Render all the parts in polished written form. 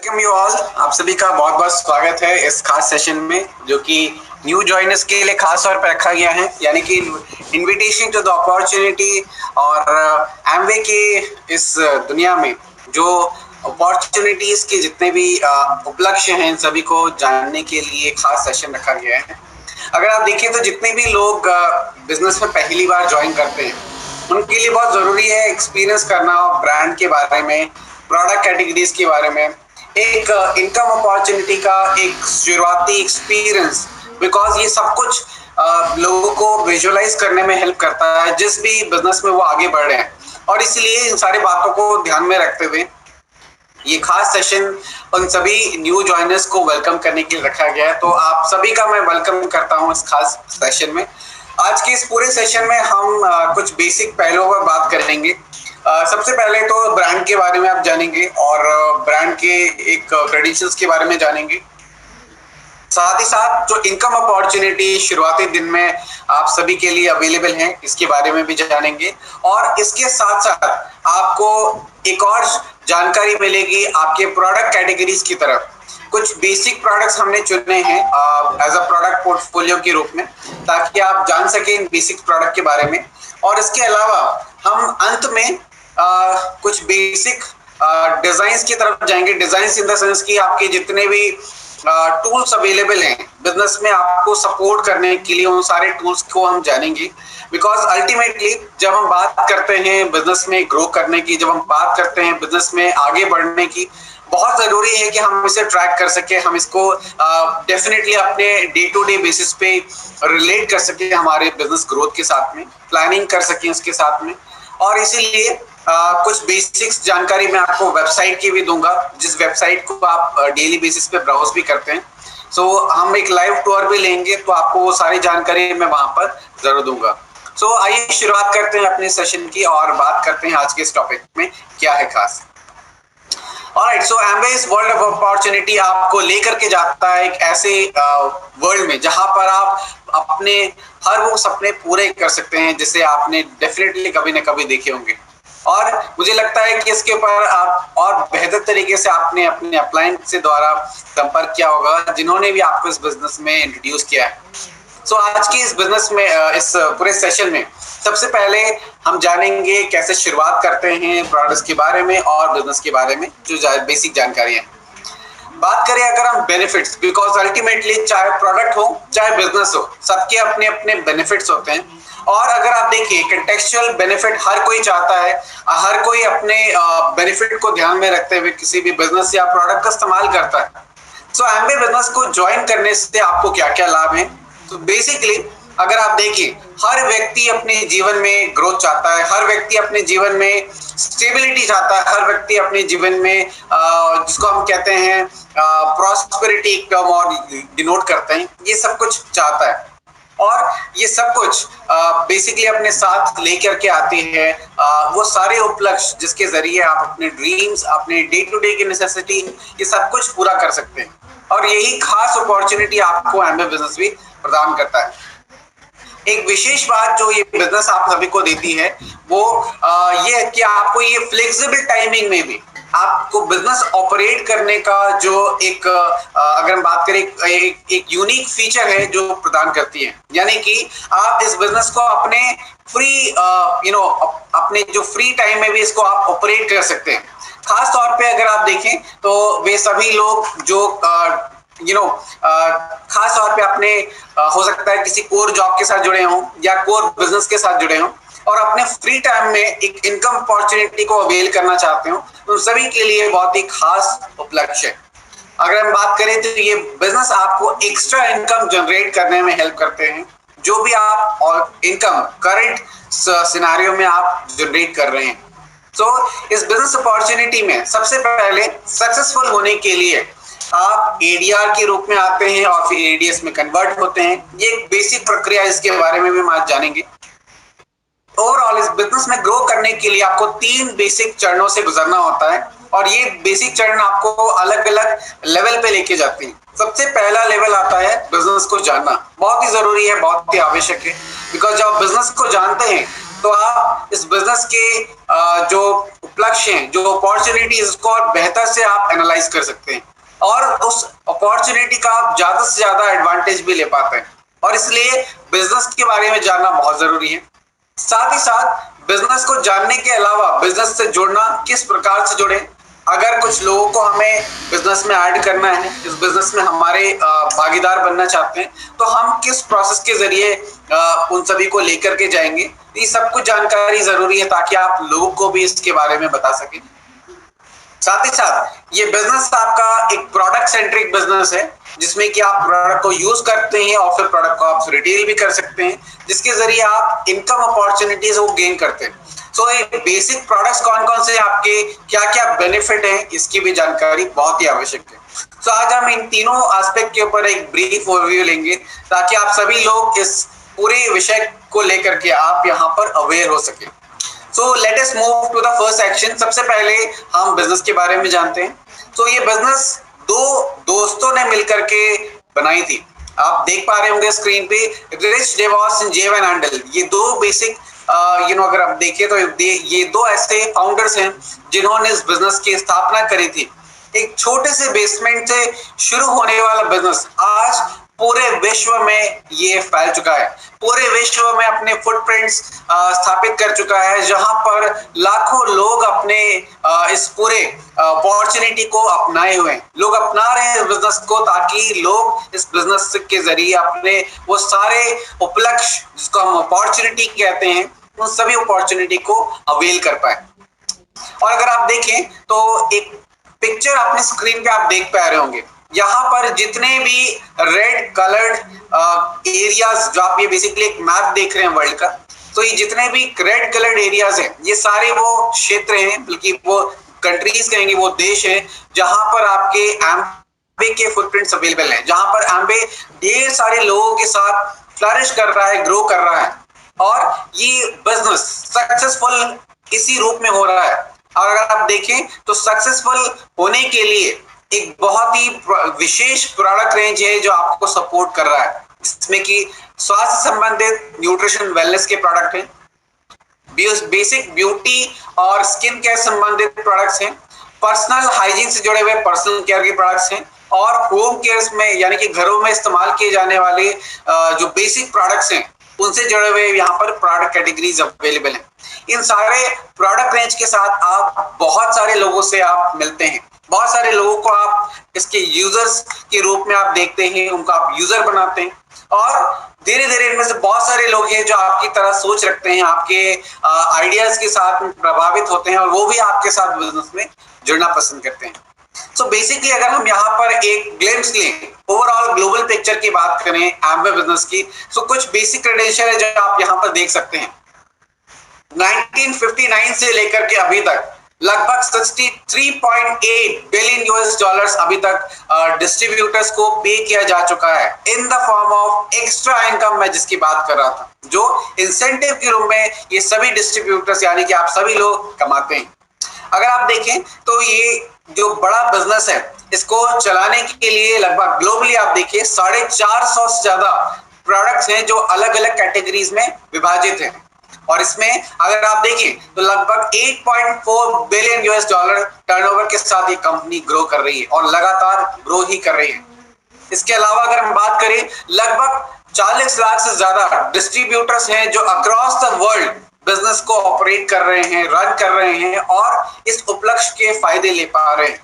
Welcome you all. आप सभी का बहुत बहुत स्वागत है इस खास सेशन में, जो कि न्यू जॉइनर्स के लिए खास तौर पर रखा गया है, यानी कि इनविटेशन टू द अपॉर्चुनिटी। और एमवे के इस दुनिया में जो अपॉर्चुनिटीज के जितने भी उपलक्ष्य हैं, इन सभी को जानने के लिए खास सेशन रखा गया है। अगर आप देखिए तो जितने भी लोग बिजनेस में पहली बार ज्वाइन करते हैं, उनके लिए बहुत जरूरी है एक्सपीरियंस करना ब्रांड के बारे में, प्रोडक्ट कैटेगरीज के बारे में, एक इनकम अपॉर्चुनिटी का एक शुरुआती एक्सपीरियंस। बिकॉज ये सब कुछ लोगों को विजुअलाइज करने में हेल्प करता है जिस भी बिजनेस में वो आगे बढ़ रहे हैं। और इसलिए इन सारी बातों को ध्यान में रखते हुए ये खास सेशन उन सभी न्यू जॉइनर्स को वेलकम करने के लिए रखा गया है। तो आप सभी का मैं वेलकम करता हूं इस खास सेशन में। आज के इस पूरे सेशन में हम कुछ बेसिक पहलुओं पर बात करेंगे। सबसे पहले तो ब्रांड के बारे में आप जानेंगे और ब्रांड के एक क्रेडेंशियल्स के बारे में जानेंगे। साथ ही साथ जो इनकम अपॉर्चुनिटी शुरुआती दिन में आप सभी के लिए अवेलेबल है, इसके बारे में भी जानेंगे। और इसके साथ साथ आपको एक और जानकारी मिलेगी आपके प्रोडक्ट कैटेगरीज की तरफ। कुछ बेसिक प्रोडक्ट्स हमने चुने हैं एज अ प्रोडक्ट पोर्टफोलियो के रूप में, ताकि आप जान सके इन बेसिक प्रोडक्ट के बारे में। और इसके अलावा हम अंत में कुछ बेसिक डिजाइन्स की तरफ जाएंगे। डिजाइन्स इन द सेंस कि आपके जितने भी टूल्स अवेलेबल हैं बिजनेस में आपको सपोर्ट करने के लिए, उन सारे टूल्स को हम जानेंगे। बिकॉज अल्टीमेटली जब हम बात करते हैं बिजनेस में ग्रो करने की, जब हम बात करते हैं बिजनेस में आगे बढ़ने की, बहुत जरूरी है कि हम इसे ट्रैक कर सके, हम इसको डेफिनेटली अपने डे टू डे बेसिस पे रिलेट कर सके हमारे बिजनेस ग्रोथ के साथ में, प्लानिंग कर सके उसके साथ में। और इसीलिए कुछ बेसिक्स जानकारी मैं आपको वेबसाइट की भी दूंगा, जिस वेबसाइट को आप डेली बेसिस पे ब्राउज भी करते हैं। सो हम एक लाइव टूर भी लेंगे, तो आपको वो सारी जानकारी मैं वहां पर जरूर दूंगा। सो आइए शुरुआत करते हैं अपने सेशन की और बात करते हैं आज के इस टॉपिक में क्या है खास। Alright, so Amway world of opportunity आपको लेकर के जाता है एक ऐसे वर्ल्ड में जहां पर आप अपने हर वो सपने पूरे कर सकते हैं जिसे आपने डेफिनेटली कभी ना कभी देखे होंगे। और मुझे लगता है कि इसके ऊपर आप और बेहतर तरीके से आपने अपने अपलाइन से द्वारा संपर्क किया होगा, जिन्होंने भी आपको इस बिजनेस में इंट्रोड्यूस किया है। सो आज की इस बिजनेस में इस पूरे सेशन में सबसे पहले हम जानेंगे कैसे शुरुआत करते हैं प्रोडक्ट्स के बारे में और बिजनेस के बारे में, जो बेसिक जानकारी है। बात करें अगर हम बेनिफिट्स, बिकॉज अल्टीमेटली चाहे प्रोडक्ट हो चाहे बिजनेस हो, सबके अपने अपने बेनिफिट्स होते हैं। और अगर आप देखिए कंटेक्चुअल बेनिफिट हर कोई चाहता है, हर कोई अपने बेनिफिट को ध्यान में रखते हुए किसी भी बिजनेस या प्रोडक्ट का इस्तेमाल करता है। सो एमवे बिजनेस को ज्वाइन करने से आपको क्या क्या लाभ है? तो बेसिकली अगर आप देखिए, हर व्यक्ति अपने जीवन में ग्रोथ चाहता है, हर व्यक्ति अपने जीवन में स्टेबिलिटी चाहता है, हर व्यक्ति अपने जीवन में जिसको हम कहते हैं प्रॉस्पेरिटी टर्म और डिनोट करते हैं, ये सब कुछ चाहता है। और ये सब कुछ बेसिकली अपने साथ लेकर के आती है वो सारे उपलक्ष्य जिसके जरिए आप अपने ड्रीम्स, अपने डे टू डे की नेसेसिटी, ये सब कुछ पूरा कर सकते हैं। और यही खास अपॉर्चुनिटी आपको एमवे बिजनेस भी प्रदान करता है। एक विशेष बात जो ये बिजनेस आप सभी को देती है वो ये है कि आपको ये फ्लेक्सिबल टाइमिंग में भी आपको बिजनेस ऑपरेट करने का जो एक अगर हम बात करें एक यूनिक फीचर है जो प्रदान करती है। यानी कि आप इस बिजनेस को अपने फ्री अपने जो फ्री टाइम में भी इसको आप ऑपरेट कर सकते हैं। खास तौर पे अगर आप देखें तो वे सभी लोग जो खास तौर पे अपने हो सकता है किसी कोर जॉब के साथ जुड़े हों या कोर बिजनेस के साथ जुड़े हों और अपने फ्री टाइम में एक इनकम अपॉर्चुनिटी को अवेल करना चाहते हो, तो सभी के लिए बहुत ही खास उपलक्ष्य है। अगर हम बात करें तो ये बिजनेस आपको एक्स्ट्रा इनकम जनरेट करने में हेल्प करते हैं, जो भी आप और इनकम करंट सिनेरियो में आप जनरेट कर रहे हैं। तो इस बिजनेस अपॉर्चुनिटी में सबसे पहले सक्सेसफुल होने के लिए आप एडीआर के रूप में आते हैं और फिर एडीएस में कन्वर्ट होते हैं। ये एक बेसिक प्रक्रिया, इसके बारे में भी हम आज जानेंगे। ओवरऑल इस बिजनेस में ग्रो करने के लिए आपको 3 बेसिक चरणों से गुजरना होता है और ये बेसिक चरण आपको अलग अलग लेवल पे लेके जाते हैं। सबसे पहला लेवल आता है बिजनेस को जानना। बहुत ही जरूरी है, बहुत ही आवश्यक है, बिकॉज जब आप बिजनेस को जानते हैं तो आप इस बिजनेस के जो उपलक्ष्य हैं, जो अपॉर्चुनिटीज, उसको और बेहतर से आप एनालाइज कर सकते हैं और उस अपॉर्चुनिटी का आप ज्यादा से ज्यादा एडवांटेज भी ले पाते हैं। और इसलिए बिजनेस के बारे में जानना बहुत जरूरी है। साथ ही साथ बिजनेस को जानने के अलावा बिजनेस से जुड़ना, किस प्रकार से जुड़े, अगर कुछ लोगों को हमें बिजनेस में ऐड करना है, इस बिजनेस में हमारे भागीदार बनना चाहते हैं, तो हम किस प्रोसेस के जरिए उन सभी को लेकर के जाएंगे, ये सब कुछ जानकारी जरूरी है ताकि आप लोगों को भी इसके बारे में बता सकें। साथ ही साथ ये बिजनेस आपका एक प्रोडक्ट सेंट्रिक बिजनेस है, जिसमें कि आप प्रोडक्ट को यूज करते हैं और फिर प्रोडक्ट को आप रिटेल भी कर सकते हैं, जिसके जरिए आप इनकम अपॉर्चुनिटीज को गेन करते हैं। सो ये बेसिक प्रोडक्ट्स कौन कौन से आपके, क्या क्या बेनिफिट है, इसकी भी जानकारी बहुत ही आवश्यक है। सो आज हम इन तीनों एस्पेक्ट के ऊपर एक ब्रीफ ओवरव्यू लेंगे ताकि आप सभी लोग इस पूरे विषय को लेकर के आप यहाँ पर अवेयर हो सके। So let us move to the first section. सबसे पहले हम बिजनेस के बारे में जानते हैं। तो ये बिजनेस दो दोस्तों ने मिलकर के बनाई थी। आप देख पा रहे होंगे स्क्रीन पे, Rich DeVos and Jay Van Andel. ये दो बेसिक अगर आप देखिए तो ये दो ऐसे फाउंडर्स हैं जिन्होंने इस बिजनेस की स्थापना करी थी। एक छोटे से बेसमेंट से शुरू होने वाला बिजनेस आज पूरे विश्व में ये फैल चुका है, पूरे विश्व में अपने फुटप्रिंट्स स्थापित कर चुका है, जहां पर लाखों लोग अपने इस पूरे अपॉर्चुनिटी को अपनाए हुए हैं। लोग अपना रहे हैं इस बिजनेस को ताकि लोग इस बिजनेस के जरिए अपने वो सारे उपलक्ष्य, जिसको हम अपॉर्चुनिटी कहते हैं, उन सभी अपॉर्चुनिटी को अवेल कर पाए। और अगर आप देखें तो एक पिक्चर अपने स्क्रीन पे आप देख पा रहे होंगे, यहाँ पर जितने भी रेड कलर्ड एरियाज, जो आप ये बेसिकली एक मैप देख रहे हैं वर्ल्ड का, तो ये जितने भी रेड कलर्ड एरियाज हैं, ये सारे वो क्षेत्र हैं, बल्कि वो कंट्रीज कहेंगे, वो देश हैं जहां पर आपके एम्बे के फुटप्रिंट्स अवेलेबल हैं, जहां पर एम्बे ढेर सारे लोगों के साथ फ्लरिश कर रहा है, ग्रो कर रहा है। और ये बिजनेस सक्सेसफुल इसी रूप में हो रहा है। और अगर आप देखें तो सक्सेसफुल होने के लिए एक बहुत ही विशेष प्रोडक्ट रेंज है जो आपको सपोर्ट कर रहा है, जिसमें कि स्वास्थ्य संबंधित न्यूट्रिशन वेलनेस के प्रोडक्ट हैं, बेसिक ब्यूटी और स्किन केयर संबंधित प्रोडक्ट्स हैं, पर्सनल हाइजीन से जुड़े हुए पर्सनल केयर के प्रोडक्ट्स हैं, और होम केयर में यानी कि घरों में इस्तेमाल किए जाने वाले जो बेसिक प्रोडक्ट्स हैं, उनसे जुड़े हुए यहाँ पर प्रोडक्ट कैटेगरीज अवेलेबल हैं। इन सारे प्रोडक्ट रेंज के साथ आप बहुत सारे लोगों से आप मिलते हैं, बहुत सारे लोगों को आप इसके यूजर्स के रूप में आप देखते हैं, उनको आप यूजर बनाते हैं, और धीरे धीरे इनमें से बहुत सारे लोग हैं जो आपकी तरह सोच रखते हैं, आपके आइडियाज के साथ प्रभावित होते हैं, और वो भी आपके साथ बिजनेस में जुड़ना पसंद करते हैं। सो बेसिकली अगर हम यहाँ पर एक ग्लिम्स लें, ओवरऑल ग्लोबल पिक्चर की बात करें एम्बे बिजनेस की, सो कुछ बेसिक क्रेडेंशियल है जो आप यहाँ पर देख सकते हैं। 1959 से लेकर के अभी तक लगभग 63.8 बिलियन यूएस डॉलर्स अभी तक डिस्ट्रीब्यूटर्स को पे किया जा चुका है in the form of extra income. मैं जिसकी बात कर रहा था, जो इंसेंटिव के रूप में ये सभी डिस्ट्रीब्यूटर्स यानी कि आप सभी लोग कमाते हैं। अगर आप देखें तो ये जो बड़ा बिजनेस है, इसको चलाने के लिए लगभग ग्लोबली आप देखिए 450 से ज्यादा प्रोडक्ट्स हैं जो अलग अलग कैटेगरीज में विभाजित हैं। और इसमें अगर आप देखें तो लगभग 8.4 बिलियन यूएस डॉलर टर्नओवर के साथ ये कंपनी ग्रो कर रही है और लगातार ग्रो ही कर रही है। इसके अलावा अगर हम बात करें, लगभग 40 लाख से ज्यादा डिस्ट्रीब्यूटर्स हैं जो अक्रॉस द वर्ल्ड बिजनेस को ऑपरेट कर रहे हैं, रन कर रहे हैं, और इस उपलक्ष्य के फायदे ले पा रहे हैं।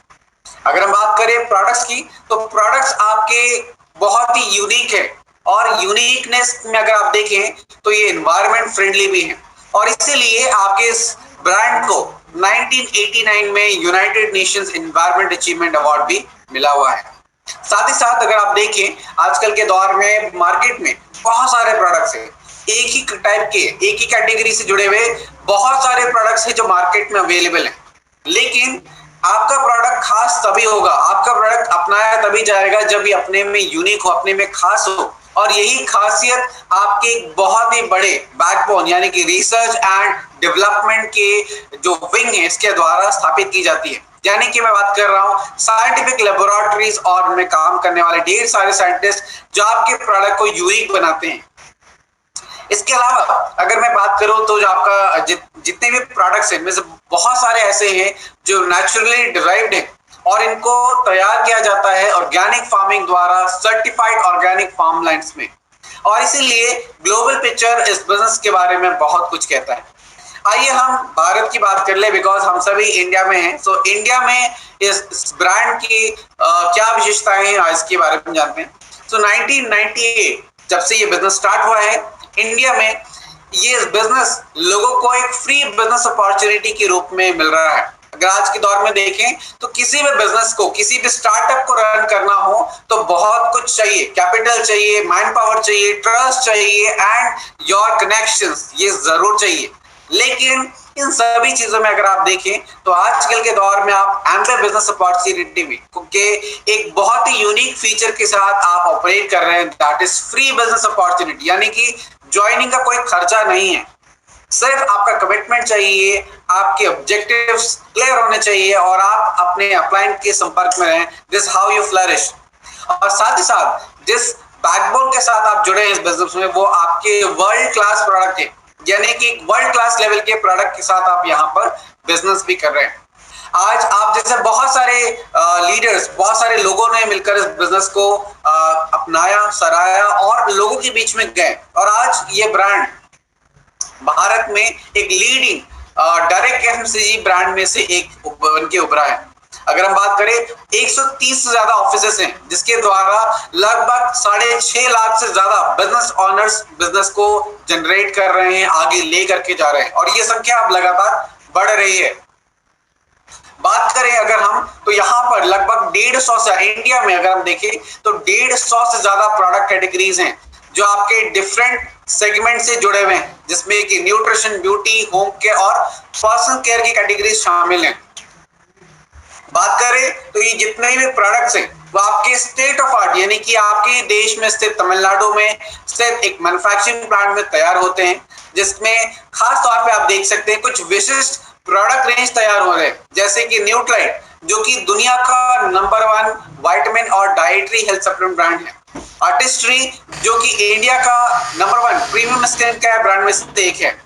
अगर हम बात करें प्रोडक्ट्स की, तो प्रोडक्ट्स आपके बहुत ही यूनिक है, और यूनिकनेस में अगर आप देखें तो ये एनवायरनमेंट फ्रेंडली भी है, और इसीलिए आपके इस ब्रांड को 1989 में United Nations environment achievement award भी मिला हुआ है। साथ ही साथ अगर आप देखें आजकल के दौर में मार्केट में बहुत सारे प्रोडक्ट्स हैं, एक ही टाइप के, एक ही कैटेगरी से जुड़े हुए बहुत सारे प्रोडक्ट्स हैं जो मार्केट में अवेलेबल हैं, लेकिन आपका प्रोडक्ट खास तभी होगा, आपका प्रोडक्ट अपनाया तभी जाएगा जब ये अपने में यूनिक हो, अपने में खास हो। और यही खासियत आपके बहुत ही बड़े बैकबोन यानी कि रिसर्च एंड डेवलपमेंट के जो विंग है, इसके द्वारा स्थापित की जाती है। यानी कि मैं बात कर रहा हूँ साइंटिफिक लेबोरेटरीज और उनमें काम करने वाले ढेर सारे साइंटिस्ट जो आपके प्रोडक्ट को यूनिक बनाते हैं। इसके अलावा अगर मैं बात करूं तो जो आपका जितने भी प्रोडक्ट्स हैं, इनमें से बहुत सारे ऐसे हैं जो नेचुरली डिराइव्ड हैं और इनको तैयार किया जाता है ऑर्गेनिक फार्मिंग द्वारा सर्टिफाइड ऑर्गेनिक फार्मलैंड्स में। और इसीलिए ग्लोबल पिक्चर इस बिजनेस के बारे में बहुत कुछ कहता है। आइए हम भारत की बात कर ले, बिकॉज हम सभी इंडिया में हैं। सो इंडिया में इस ब्रांड की क्या विशेषताएं हैं, आज इसके बारे में जानते हैं। सो 1998 जब से ये बिजनेस स्टार्ट हुआ है इंडिया में, ये बिजनेस लोगों को एक फ्री बिजनेस अपॉर्चुनिटी के रूप में मिल रहा है। अगर आज के दौर में देखें तो किसी भी बिजनेस को, किसी भी स्टार्टअप को रन करना हो तो बहुत कुछ चाहिए, कैपिटल चाहिए, मैन पावर चाहिए, ट्रस्ट चाहिए एंड योर कनेक्शंस, ये जरूर चाहिए। लेकिन इन सभी चीजों में अगर आप देखें तो आजकल के दौर में आप एम्बे बिजनेस अपॉर्चुनिटी में के एक बहुत ही यूनिक फीचर के साथ आप ऑपरेट कर रहे हैं, that is free business opportunity. यानी कि ज्वाइनिंग का कोई खर्चा नहीं है, सिर्फ आपका कमिटमेंट चाहिए, आपके ऑब्जेक्टिव्स क्लियर होने चाहिए और आप अपने अपलाइन के संपर्क में रहें। This how you flourish. और साथ ही साथ जिस बैकबोन के साथ आप जुड़े हैं इस बिजनेस में, वो आपके वर्ल्ड क्लास प्रोडक्ट है, यानी कि वर्ल्ड क्लास लेवल के प्रोडक्ट के साथ आप यहाँ पर बिजनेस भी कर रहे हैं। आज आप जैसे बहुत सारे लीडर्स, बहुत सारे लोगों ने मिलकर इस बिजनेस को अपनाया, सराहा और लोगों के बीच में गए और आज ये ब्रांड भारत में एक लीडिंग डायरेक्ट एफएमसीजी ब्रांड में से एक बन के उभरा है। अगर हम बात करें 130 से ज्यादा ऑफिसेस हैं जिसके द्वारा लगभग 6.5 लाख से ज्यादा बिजनेस ऑनर्स बिजनेस को जनरेट कर रहे हैं, आगे ले करके जा रहे हैं और ये संख्या अब लगातार बढ़ रही है। बात करें अगर हम तो यहाँ पर लगभग 150 से, इंडिया में अगर हम देखें तो 150 से ज्यादा प्रोडक्ट कैटेगरीज हैं जो आपके डिफरेंट सेगमेंट से जुड़े हुए हैं, जिसमें कि न्यूट्रिशन, ब्यूटी, होम केयर और पर्सनल केयर की कैटेगरीज शामिल हैं। बात करें तो ये जितने भी प्रोडक्ट्स हैं वो आपके स्टेट ऑफ आर्ट, यानी कि आपके देश में स्थित तमिलनाडु में स्थित एक मैन्युफैक्चरिंग प्लांट में तैयार होते हैं, जिसमें खास तौर पे आप देख सकते हैं कुछ विशिष्ट प्रोडक्ट रेंज तैयार हो रहे हैं, जैसे कि न्यूट्राइट जो कि दुनिया का नंबर 1 विटामिन और डाइटरी हेल्थ सप्लीमेंट ब्रांड है, आर्टिस्ट्री जो कि इंडिया का number 1 premium skin care brand में से एक है।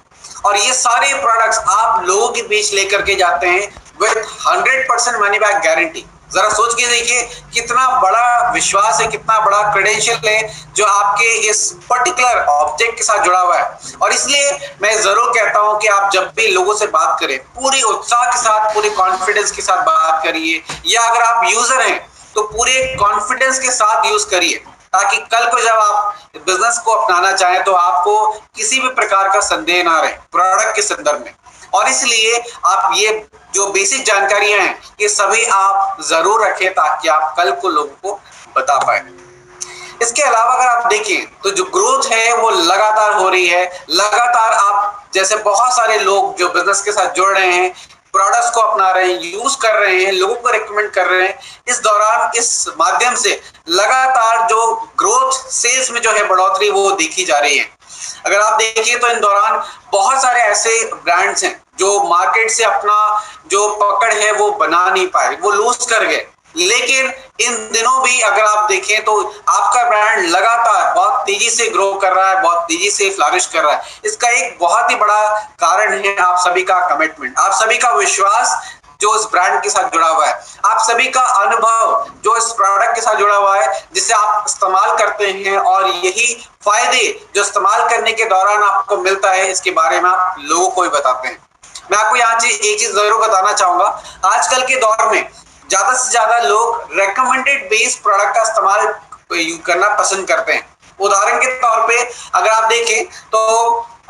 और ये सारे प्रोडक्ट्स आप लोगों के बीच लेकर के जाते हैं विद 100% मनी बैक गारंटी। जरा सोच के देखिए कितना बड़ा विश्वास है, कितना बड़ा क्रेडेंशियल है जो आपके इस पर्टिकुलर ऑब्जेक्ट के साथ जुड़ा हुआ है। और इसलिए मैं जरूर कहता हूं कि आप जब भी लोगों से बात करें पूरी उत्साह के साथ, पूरी कॉन्फिडेंस के साथ बात करिए, या अगर आप यूजर हैं तो पूरे कॉन्फिडेंस के साथ यूज करिए, ताकि कल को जब आप बिजनेस को अपनाना चाहें तो आपको किसी भी प्रकार का संदेह ना रहे प्रोडक्ट के संदर्भ में। और इसलिए आप ये जो बेसिक जानकारियां हैं ये सभी आप जरूर रखें ताकि आप कल को लोगों को बता पाए। इसके अलावा अगर आप देखें तो जो ग्रोथ है वो लगातार हो रही है, लगातार आप जैसे बहुत सारे लोग जो बिजनेस के साथ जुड़ रहे हैं, प्रोडक्ट्स को अपना रहे हैं, यूज कर रहे हैं, लोगों को रिकमेंड कर रहे हैं। इस दौरान इस माध्यम से लगातार जो ग्रोथ, सेल्स में जो है बढ़ोतरी वो देखी जा रही है। अगर आप देखिए तो इन दौरान बहुत सारे ऐसे ब्रांड्स हैं जो मार्केट से अपना जो पकड़ है वो बना नहीं पाए, वो लूज कर गए। लेकिन इन दिनों भी अगर आप देखें तो आपका ब्रांड लगातार बहुत तेजी से ग्रो कर रहा है, बहुत तेजी से फ्लरिश कर रहा है। इसका एक बहुत ही बड़ा कारण है आप सभी का कमिटमेंट, आप सभी का विश्वास जो इस ब्रांड के साथ जुड़ा हुआ है, आप सभी का अनुभव जो इस प्रोडक्ट के साथ जुड़ा हुआ है, जिसे आप इस्तेमाल करते हैं और यही फायदे जो इस्तेमाल करने के दौरान आपको मिलता है, इसके बारे में आप लोगों को भी बताते हैं। मैं आपको यहाँ एक चीज जरूर बताना चाहूंगा, आजकल के दौर में ज्यादा से ज्यादा लोग रेकमेंडेड बेस्ड प्रोडक्ट का इस्तेमाल करना पसंद करते हैं। उदाहरण के तौर पे अगर आप देखें तो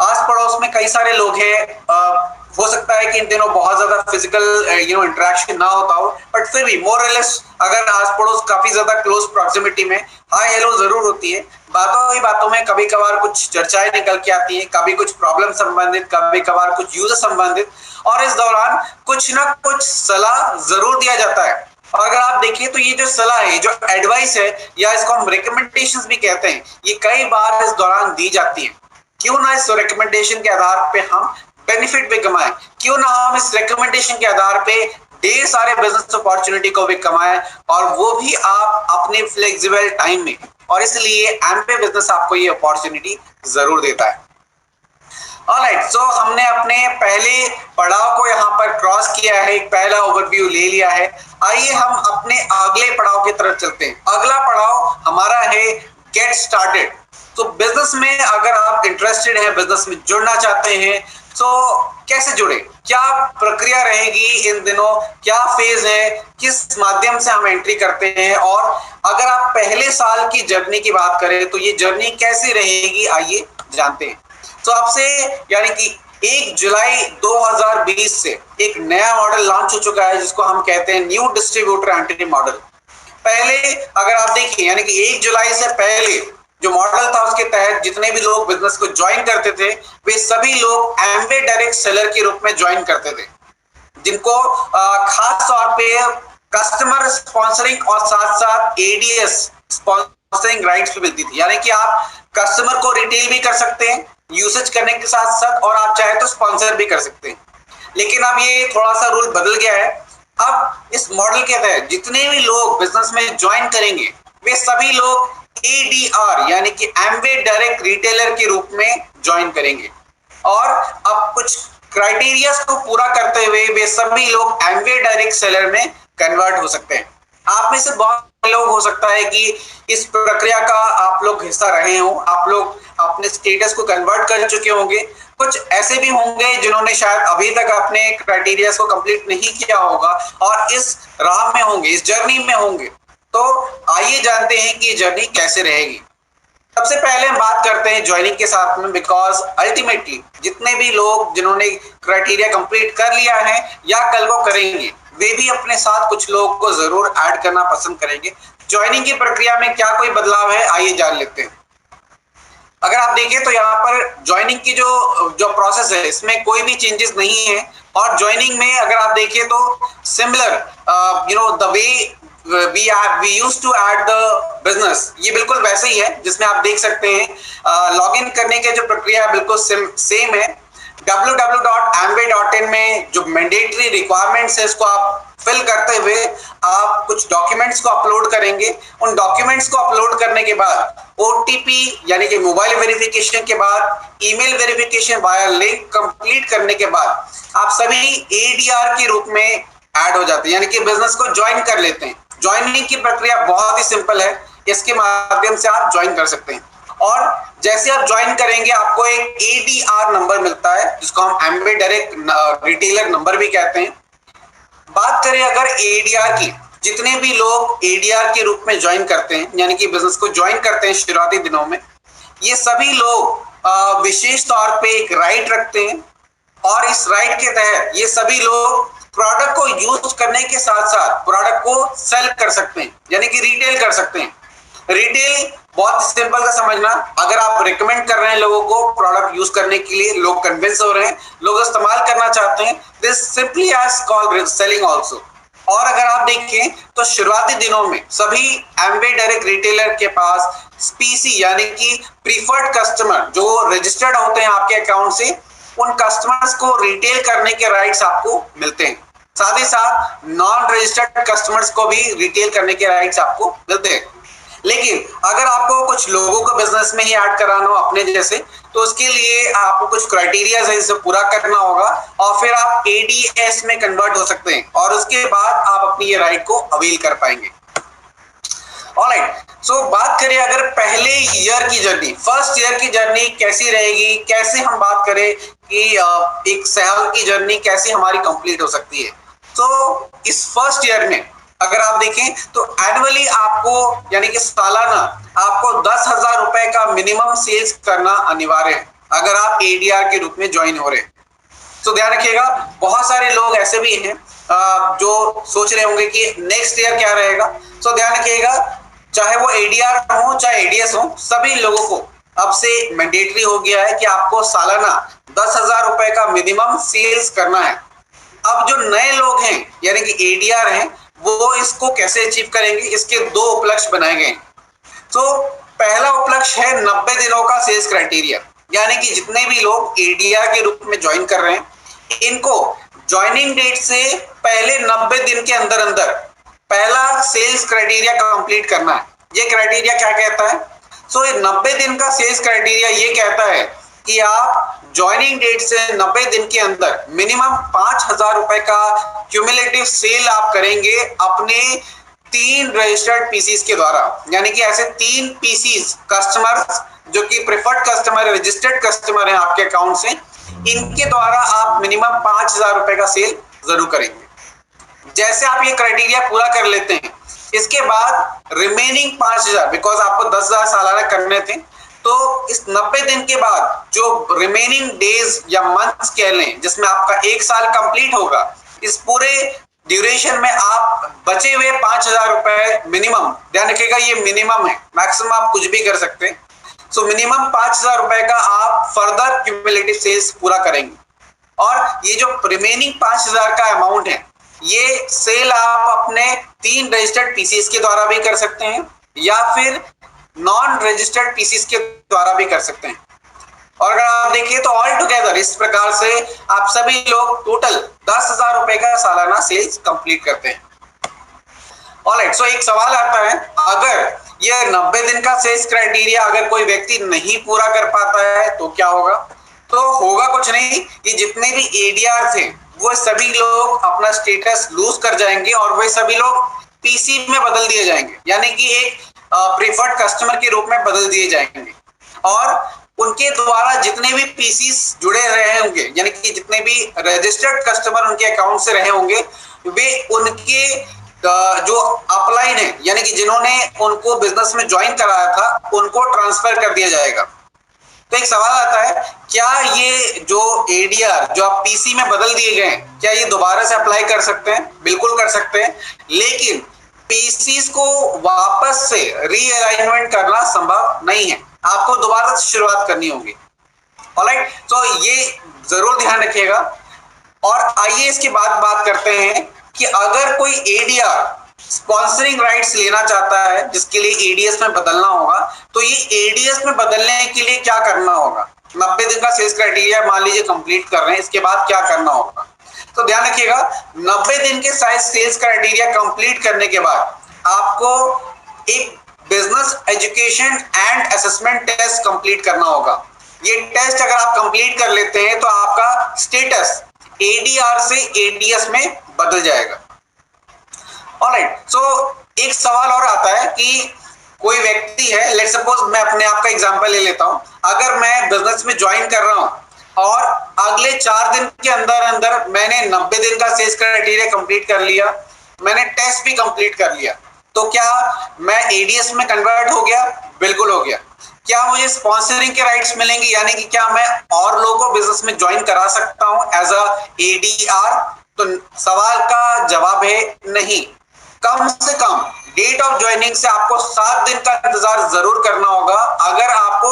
आस पड़ोस में कई सारे लोग हैं, हो सकता है कि इन दिनों बहुत ज्यादा फिजिकल इंटरेक्शन ना होता हो, बट फिर भी मोर और लेस अगर आस पड़ोस काफी ज्यादा क्लोज प्रॉक्सिमिटी में हाय हेलो जरूर होती है। बातों ही बातों में कभी कभार कुछ चर्चाएं निकल के आती हैं, कभी कुछ प्रॉब्लम संबंधित, कभी कभार कुछ यूजर संबंधित, और इस दौरान कुछ ना कुछ सलाह जरूर दिया जाता है। और अगर आप देखिए तो ये जो सलाह है, जो एडवाइस है, या इसको हम रिकमेंडेशंस भी कहते हैं, ये कई बार इस दौरान दी जाती है। क्यों ना इस रिकमेंडेशन के आधार पे हम बेनिफिट भी कमाएं, क्यों ना हम इस रिकमेंडेशन के आधार पे ढेर सारे बिजनेस अपॉर्चुनिटी को भी कमाएं, और वो भी आप अपने फ्लेक्सिबल टाइम में। और इसलिए एम्पे बिजनेस आपको ये अपॉर्चुनिटी जरूर देता है। ऑलराइट, सो हमने अपने पहले पड़ाव को यहाँ पर क्रॉस किया है, एक पहला ओवरव्यू ले लिया है। आइए हम अपने अगले पड़ाव की तरफ चलते हैं। अगला पड़ाव हमारा है गेट स्टार्टेड। तो बिजनेस में अगर आप इंटरेस्टेड हैं, बिजनेस में जुड़ना चाहते हैं, तो कैसे जुड़े, क्या प्रक्रिया रहेगी इन दिनों, क्या फेज है, किस माध्यम से हम एंट्री करते हैं, और अगर आप पहले साल की जर्नी की बात करें तो ये जर्नी कैसी रहेगी, आइए जानते हैं। तो आपसे यानी कि 1 जुलाई 2020 से एक नया मॉडल लॉन्च हो चुका है जिसको हम कहते हैं न्यू डिस्ट्रीब्यूटर एंटिटी मॉडल। पहले अगर आप देखिए यानी कि 1 जुलाई से पहले जो मॉडल था उसके तहत जितने भी लोग बिजनेस को ज्वाइन करते थे वे सभी लोग एमवे डायरेक्ट सेलर के रूप में ज्वाइन करते थे, जिनको खास तौर पे कस्टमर स्पॉन्सरिंग और साथ साथ एडीएस स्पॉन्सरिंग राइट्स भी मिलती थी। यानी कि आप कस्टमर को रिटेल भी कर सकते हैं यूसेज करने के साथ साथ, और आप चाहे तो स्पॉन्सर भी कर सकते हैं। लेकिन अब ये थोड़ा सा रूल बदल गया है। अब इस मॉडल के तहत जितने भी लोग बिजनेस में ज्वाइन करेंगे वे सभी लोग एडीआर यानी कि एमवे डायरेक्ट रिटेलर के रूप में ज्वाइन करेंगे, और अब कुछ क्राइटेरिया को पूरा करते हुए वे सभी लोग एमवे डायरेक्ट सेलर में कन्वर्ट हो सकते हैं। आप में से बहुत लोग हो सकता है कि इस प्रक्रिया का आप लोग हिस्सा रहे हो, आप लोग अपने स्टेटस को कन्वर्ट कर चुके होंगे। कुछ ऐसे भी होंगे जिन्होंने शायद अभी तक अपने क्राइटेरिया को कंप्लीट नहीं किया होगा और इस राह में होंगे, इस जर्नी में होंगे। तो आइए जानते हैं कि ये जर्नी कैसे रहेगी। सबसे पहले हम बात करते हैं ज्वाइनिंग के साथ में, बिकॉज अल्टीमेटली जितने भी लोग जिन्होंने क्राइटेरिया कंप्लीट कर लिया है या कल को करेंगे वे भी अपने साथ कुछ लोगों को जरूर ऐड करना पसंद करेंगे। ज्वाइनिंग की प्रक्रिया में क्या कोई बदलाव है, आइए जान लेते हैं। अगर आप देखें तो यहाँ पर ज्वाइनिंग की जो प्रोसेस है इसमें कोई भी चेंजेस नहीं है, और ज्वाइनिंग में अगर आप देखें तो similar the way we used to add the business, ये बिल्कुल वैसे ही है जिसमें आप देख सकते हैं लॉगिन करने के जो प्रक्रिया है बिल्कुल सेम है। www.amway.in में जो मैंडेटरी रिक्वायरमेंट्स है इसको आप फिल करते हुए आप कुछ डॉक्यूमेंट्स को अपलोड करेंगे। उन डॉक्यूमेंट्स को अपलोड करने के बाद ओटीपी यानी कि मोबाइल वेरिफिकेशन के बाद email verification via link complete करने के बाद आप सभी एडीआर के रूप में ऐड हो जाते हैं, यानी कि बिजनेस को ज्वाइन कर लेते हैं। ज्वाइनिंग की प्रक्रिया बहुत ही सिंपल है, इसके माध्यम से आप ज्वाइन कर सकते हैं। और जैसे आप ज्वाइन करेंगे आपको एक एडीआर नंबर मिलता है जिसको हम एमवे डायरेक्ट रिटेलर नंबर भी कहते हैं। बात करें अगर एडीआर की, जितने भी लोग एडीआर के रूप में ज्वाइन करते हैं यानी कि बिजनेस को ज्वाइन करते हैं शुरुआती दिनों में, ये सभी लोग विशेष तौर पे एक राइट रखते हैं, और इस राइट के तहत ये सभी लोग प्रोडक्ट को यूज करने के साथ साथ प्रोडक्ट को सेल कर सकते हैं यानी कि रिटेल कर सकते हैं। रिटेल बहुत सिंपल का समझना, अगर आप रिकमेंड कर रहे हैं लोगों को प्रोडक्ट यूज करने के लिए, लोग कन्विंस हो रहे हैं, लोग इस्तेमाल करना चाहते हैं, this simply is called selling also. और अगर आप देखें तो शुरुआती दिनों में सभी एमवे डायरेक्ट रिटेलर के पास पीसी यानी कि प्रीफर्ड कस्टमर जो रजिस्टर्ड होते हैं आपके अकाउंट से, उन कस्टमर्स को रिटेल करने के राइट्स आपको मिलते हैं। साथ ही साथ नॉन रजिस्टर्ड कस्टमर्स को भी रिटेल करने के राइट्स आपको मिलते हैं। लेकिन अगर आपको कुछ लोगों को बिजनेस में ही ऐड कराना हो अपने जैसे, तो उसके लिए आपको कुछ क्राइटेरिया है इसे पूरा करना होगा, और फिर आप एडीएस में कन्वर्ट हो सकते हैं, और उसके बाद आप अपनी ये राइट को अवेल कर पाएंगे। ऑलराइट, सो बात करें अगर पहले ईयर की जर्नी, फर्स्ट ईयर की जर्नी कैसी रहेगी, कैसे हम बात करें कि एक साल की जर्नी कैसे हमारी कंप्लीट हो सकती है। तो इस फर्स्ट ईयर में अगर आप देखें तो एनुअली आपको यानी कि सालाना आपको 10,000 रुपए का मिनिमम सेल्स करना अनिवार्य है अगर आप एडीआर के रूप में ज्वाइन हो रहे हैं। तो ध्यान रखिएगा, बहुत सारे लोग ऐसे भी हैं जो सोच रहे होंगे कि नेक्स्ट ईयर क्या रहेगा। तो ध्यान रखिएगा, चाहे वो एडीआर हो चाहे एडीएस हो, सभी लोगों को अब से मैंडेटरी हो गया है कि आपको सालाना 10,000 रुपए का मिनिमम सेल्स करना है। अब जो नए लोग हैं यानी कि एडीआर हैं, वो इसको कैसे अचीव करेंगे, इसके 2 उपलक्ष्य बनाए गए हैं। तो पहला उपलक्ष्य है 90 दिनों का सेल्स क्राइटेरिया, यानी कि जितने भी लोग एडीआर के रूप में ज्वाइन कर रहे हैं इनको ज्वाइनिंग डेट से पहले 90 दिन के अंदर अंदर पहला सेल्स क्राइटेरिया कंप्लीट करना है। ये क्राइटेरिया क्या कहता है? सो 90 दिन का सेल्स क्राइटेरिया ये कहता है कि आप ज्वाइनिंग डेट से 90 दिन के अंदर मिनिमम 5,000 रुपए का क्यूमुलेटिव सेल आप करेंगे अपने 3 रजिस्टर्ड पीसीस के द्वारा। यानी कि ऐसे 3 पीसीस कस्टमर जो कि प्रेफर्ड कस्टमर, रजिस्टर्ड कस्टमर है आपके अकाउंट से, इनके द्वारा आप मिनिमम 5,000 रुपए का सेल जरूर करेंगे। जैसे आप ये क्राइटेरिया पूरा कर लेते हैं, इसके बाद रिमेनिंग 5,000, बिकॉज आपको 10,000 सालाना करने थे, तो इस 90 दिन के बाद जो रिमेनिंग डेज या मंथ्स कह लें जिसमें आपका 1 साल कंप्लीट होगा, इस पूरे ड्यूरेशन में आप बचे हुए 5,000 रुपए मिनिमम, ध्यान रखिएगा ये मिनिमम है, मैक्सिमम आप कुछ भी कर सकते हैं। सो मिनिमम 5,000 रुपए का आप फर्दर क्यूमुलेटिव सेल्स पूरा करेंगे। और ये जो रिमेनिंग 5,000 का अमाउंट है, ये सेल आप अपने 3 रजिस्टर्ड पीसीस के द्वारा भी कर सकते हैं या फिर नॉन रजिस्टर्ड पीसीस के द्वारा भी कर सकते हैं। और अगर आप देखिए तो ऑल टुगेदर इस प्रकार से आप सभी लोग टोटल 10,000 रुपए का सालाना सेल्स कंप्लीट करते हैं। ऑलराइट, सो एक सवाल आता है, अगर ये 90 दिन का सेल्स क्राइटेरिया अगर कोई व्यक्ति नहीं पूरा कर पाता है तो क्या होगा? तो होगा कुछ नहीं, ये जितने भी एडीआर थे वो सभी लोग अपना स्टेटस लूज कर जाएंगे और वे सभी लोग पीसी में बदल दिए जाएंगे, यानी कि एक प्रीफर्ड कस्टमर के रूप में बदल दिए जाएंगे। और उनके द्वारा जितने भी पीसीस जुड़े रहे होंगे, यानी कि जितने भी रजिस्टर्ड कस्टमर उनके अकाउंट से रहे होंगे, वे उनके जो अपलाइन है, यानी कि जिन्होंने उनको बिजनेस में ज्वाइन कराया था, उनको ट्रांसफर कर दिया जाएगा। तो एक सवाल आता है, क्या ये जो एडीआर जो आप पीसी में बदल दिए गए हैं, क्या ये दोबारा से अप्लाई कर सकते हैं? बिल्कुल कर सकते हैं, लेकिन पीसीस को वापस से रीअलाइनमेंट करना संभव नहीं है, आपको दोबारा से शुरुआत करनी होगी। ऑलराइट, तो ये जरूर ध्यान रखिएगा। और आइए इसके बाद बात करते हैं कि अगर कोई एडीआर स्पॉन्सरिंग राइट्स लेना चाहता है जिसके लिए एडीएस में बदलना होगा, तो ये एडीएस में बदलने के लिए क्या करना होगा? 90 दिन का सेल्स क्राइटेरिया मान लीजिए कंप्लीट कर रहे हैं, इसके बाद क्या करना होगा? तो ध्यान रखिएगा, 90 दिन के सेल्स क्राइटेरिया कंप्लीट करने के बाद आपको एक business education and assessment test complete करना होगा। ये टेस्ट अगर आप कंप्लीट कर लेते हैं तो आपका स्टेटस एडीआर से एडीएस में बदल जाएगा। ऑलराइट, सो एक सवाल और आता है कि कोई व्यक्ति है, लेट्स सपोज मैं अपने आप का एग्जांपल ले लेता हूं, अगर मैं बिजनेस में ज्वाइन कर रहा हूं और अगले 4 दिन के अंदर अंदर मैंने 90 दिन का सेल्स क्राइटेरिया कंप्लीट कर लिया, मैंने टेस्ट भी कंप्लीट कर लिया, तो क्या मैं एडीएस में कन्वर्ट हो गया? बिल्कुल हो गया। क्या मुझे स्पॉन्सरिंग के राइट्स मिलेंगे, यानी कि क्या मैं और लोगों को बिजनेस में ज्वाइन करा सकता हूं एज अ एडीआर? तो सवाल का जवाब है नहीं। कम से कम डेट ऑफ ज्वाइनिंग से आपको 7 दिन का इंतजार जरूर करना होगा अगर आपको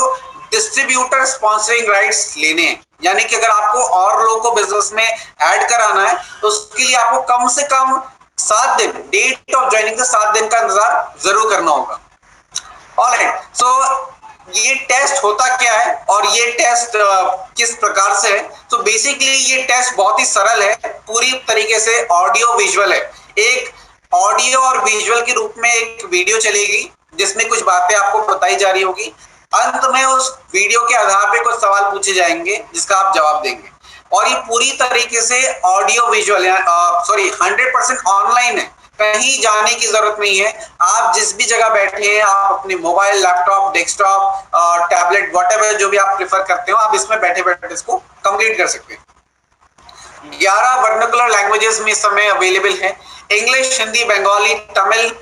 डिस्ट्रीब्यूटर स्पॉन्सरिंग राइट्स लेने हैं, यानी कि अगर आपको और लोगों को बिजनेस में ऐड कराना है तो उसके लिए आपको कम से कम 7 दिन, डेट ऑफ ज्वाइनिंग से 7 दिन का इंतजार जरूर करना होगा। ऑलराइट, सो ये टेस्ट होता क्या है और ये टेस्ट किस प्रकार से है? तो बेसिकली ये टेस्ट बहुत ही सरल है, पूरी तरीके से ऑडियो विजुअल है। एक ऑडियो और विजुअल के रूप में एक वीडियो चलेगी जिसमें कुछ बातें आपको बताई जा रही होगी, अंत में उस वीडियो के आधार पे कुछ सवाल पूछे जाएंगे जिसका आप जवाब देंगे। और ये पूरी तरीके से ऑडियो विजुअल 100% ऑनलाइन है, कहीं जाने की जरूरत नहीं है। आप जिस भी जगह बैठे हैं, आप अपने mobile, laptop, desktop, tablet, whatever जो भी आप प्रेफर करते हो, आप इसमें बैठे बैठे इसको कंप्लीट कर सकते हैं। 11 वर्नाकुलर लैंग्वेजेस में इस समय अवेलेबल है, इंग्लिश, हिंदी, बंगाली, तमिल,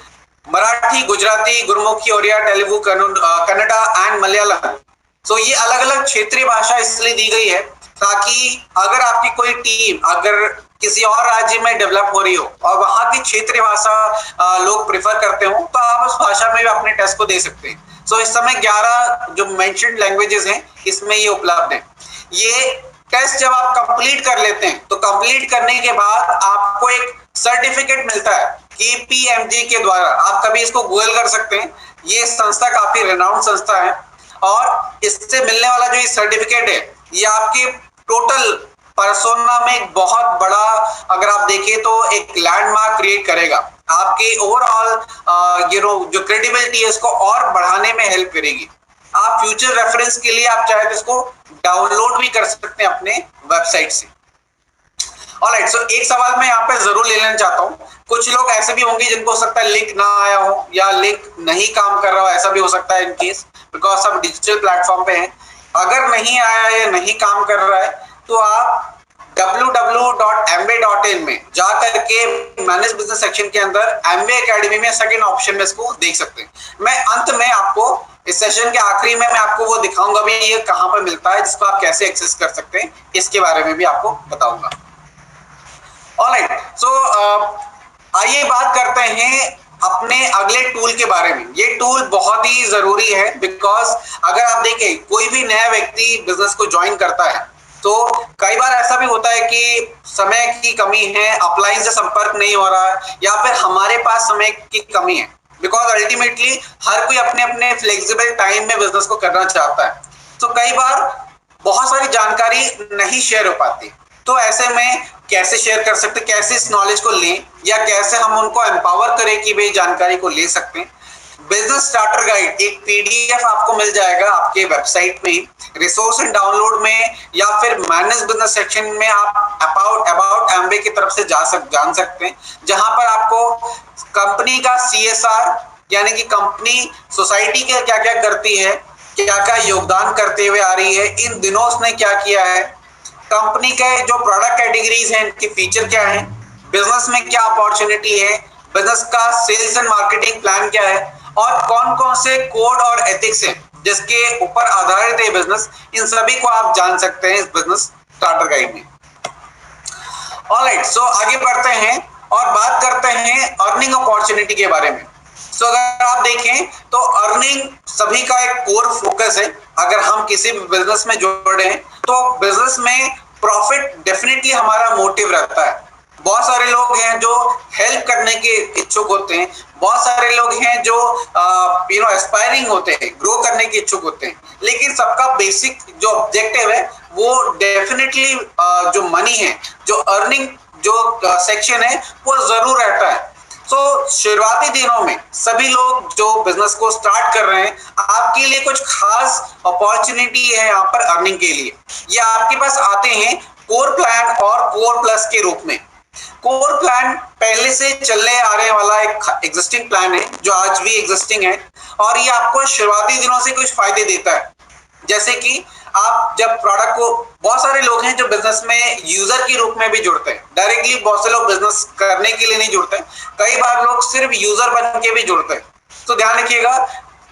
मराठी, गुजराती, गुरमुखी, ओडिया, तेलुगु, कन्नड़ा एंड मलयालम। सो ये अलग अलग क्षेत्रीय भाषा इसलिए दी गई है ताकि अगर आपकी कोई टीम अगर किसी और राज्य में डेवलप हो रही हो और वहां की क्षेत्रीय भाषा लोग प्रेफर करते हो, तो आप उस भाषा में भी अपने टेस्ट को दे सकते हैं। सो इस समय 11 जो मेंशन्ड लैंग्वेजेस हैं इसमें ये उपलब्ध है। ये टेस्ट जब आप कंप्लीट कर लेते हैं तो कंप्लीट करने के बाद आपको एक सर्टिफिकेट मिलता है KPMG के द्वारा। आप कभी इसको गूगल कर सकते हैं, ये संस्था काफी रेनाउंड संस्था है और इससे मिलने वाला जो ये सर्टिफिकेट है ये आपके टोटल पर्सोना में एक बहुत बड़ा, अगर आप देखें तो एक लैंडमार्क क्रिएट करेगा, आपके ओवरऑल जो क्रेडिबिलिटी है इसको और बढ़ाने में हेल्प करेगी। आप फ्यूचर रेफरेंस के लिए आप चाहे तो इसको डाउनलोड भी कर सकते हैं अपने वेबसाइट से। ऑलराइट, सो एक सवाल मैं यहाँ पे जरूर ले लेना चाहता हूँ। कुछ लोग ऐसे भी होंगे जिनको हो सकता है लिंक ना आया हो या लिंक नहीं काम कर रहा हो, ऐसा भी हो सकता है इन केस, बिकॉज सब डिजिटल प्लेटफॉर्म पे हैं। अगर नहीं आया है, नहीं काम कर रहा है, तो आप www.amway.in में जा करके मैनेज बिजनेस सेक्शन के अंदर एमवे एकेडमी में सेकंड ऑप्शन में इसको देख सकते हैं। मैं अंत में आपको इस सेशन के आखिरी में मैं आपको वो दिखाऊंगा भी ये कहां पर मिलता है, जिसको आप कैसे एक्सेस कर सकते हैं, इसके बारे में भी आपको बताऊंगा। ऑलराइट, सो आइए बात करते हैं अपने अगले टूल के बारे में। ये टूल बहुत ही जरूरी है, बिकॉज अगर आप देखें कोई भी नया व्यक्ति बिजनेस को ज्वाइन करता है तो कई बार ऐसा भी होता है कि समय की कमी है, अपलाइन से संपर्क नहीं हो रहा है, या फिर हमारे पास समय की कमी है, बिकॉज अल्टीमेटली हर कोई अपने अपने फ्लेक्सिबल टाइम में बिजनेस को करना चाहता है। तो कई बार बहुत सारी जानकारी नहीं शेयर हो पाती, तो ऐसे में कैसे शेयर कर सकते, कैसे इस नॉलेज को लें, या कैसे हम उनको एम्पावर करें कि वे जानकारी को ले सकते हैं। बिजनेस स्टार्टर गाइड एक पीडीएफ आपको मिल जाएगा आपके वेबसाइट में, रिसोर्स एंड डाउनलोड में, या फिर मैनेज बिजनेस सेक्शन में आप अबाउट एमवे की तरफ से जान सकते हैं, जहां पर आपको कंपनी का सीएसआर यानी कि कंपनी सोसाइटी के क्या क्या करती है, क्या क्या योगदान करते हुए आ रही है, इन दिनों उसने क्या किया है, कंपनी के जो प्रोडक्ट कैटेगरीज हैं इनके फीचर क्या है, बिजनेस में क्या अपॉर्चुनिटी है, बिजनेस का सेल्स एंड मार्केटिंग प्लान क्या है, और कौन कौन से कोड और एथिक्स हैं जिसके ऊपर आधारित है बिजनेस, इन सभी को आप जान सकते हैं इस बिजनेस स्टार्टर गाइड में। ऑलराइट, सो आगे बढ़ते हैं और बात करते हैं अर्निंग अपॉर्चुनिटी के बारे में। सो अगर आप देखें तो अर्निंग सभी का एक कोर फोकस है। अगर हम किसी भी बिजनेस में जुड़ रहे हैं तो बिजनेस में प्रॉफिट डेफिनेटली हमारा मोटिव रहता है। बहुत सारे लोग हैं जो हेल्प करने के इच्छुक होते हैं, बहुत सारे लोग हैं जो एस्पायरिंग होते हैं, ग्रो करने के इच्छुक होते हैं, लेकिन सबका बेसिक जो ऑब्जेक्टिव है वो डेफिनेटली जो मनी है, जो अर्निंग जो सेक्शन है वो जरूर रहता है। तो शुरुआती दिनों में सभी लोग जो बिजनेस को स्टार्ट कर रहे हैं, आपके लिए कुछ खास अपॉर्चुनिटी है यहाँ पर अर्निंग के लिए। ये आपके पास आते हैं कोर प्लान और कोर प्लस के रूप में। कोर प्लान पहले से चलने आ रहे वाला एक एग्जिस्टिंग प्लान है जो आज भी एग्जिस्टिंग है, और ये आपको शुरुआती दिनों से कुछ फायदे देता है। जैसे कि आप जब प्रोडक्ट को, बहुत सारे लोग हैं जो बिजनेस में यूजर के रूप में भी जुड़ते हैं, डायरेक्टली बहुत से लोग बिजनेस करने के लिए नहीं जुड़ते, कई बार लोग सिर्फ यूजर बन के भी जुड़ते हैं। तो ध्यान रखिएगा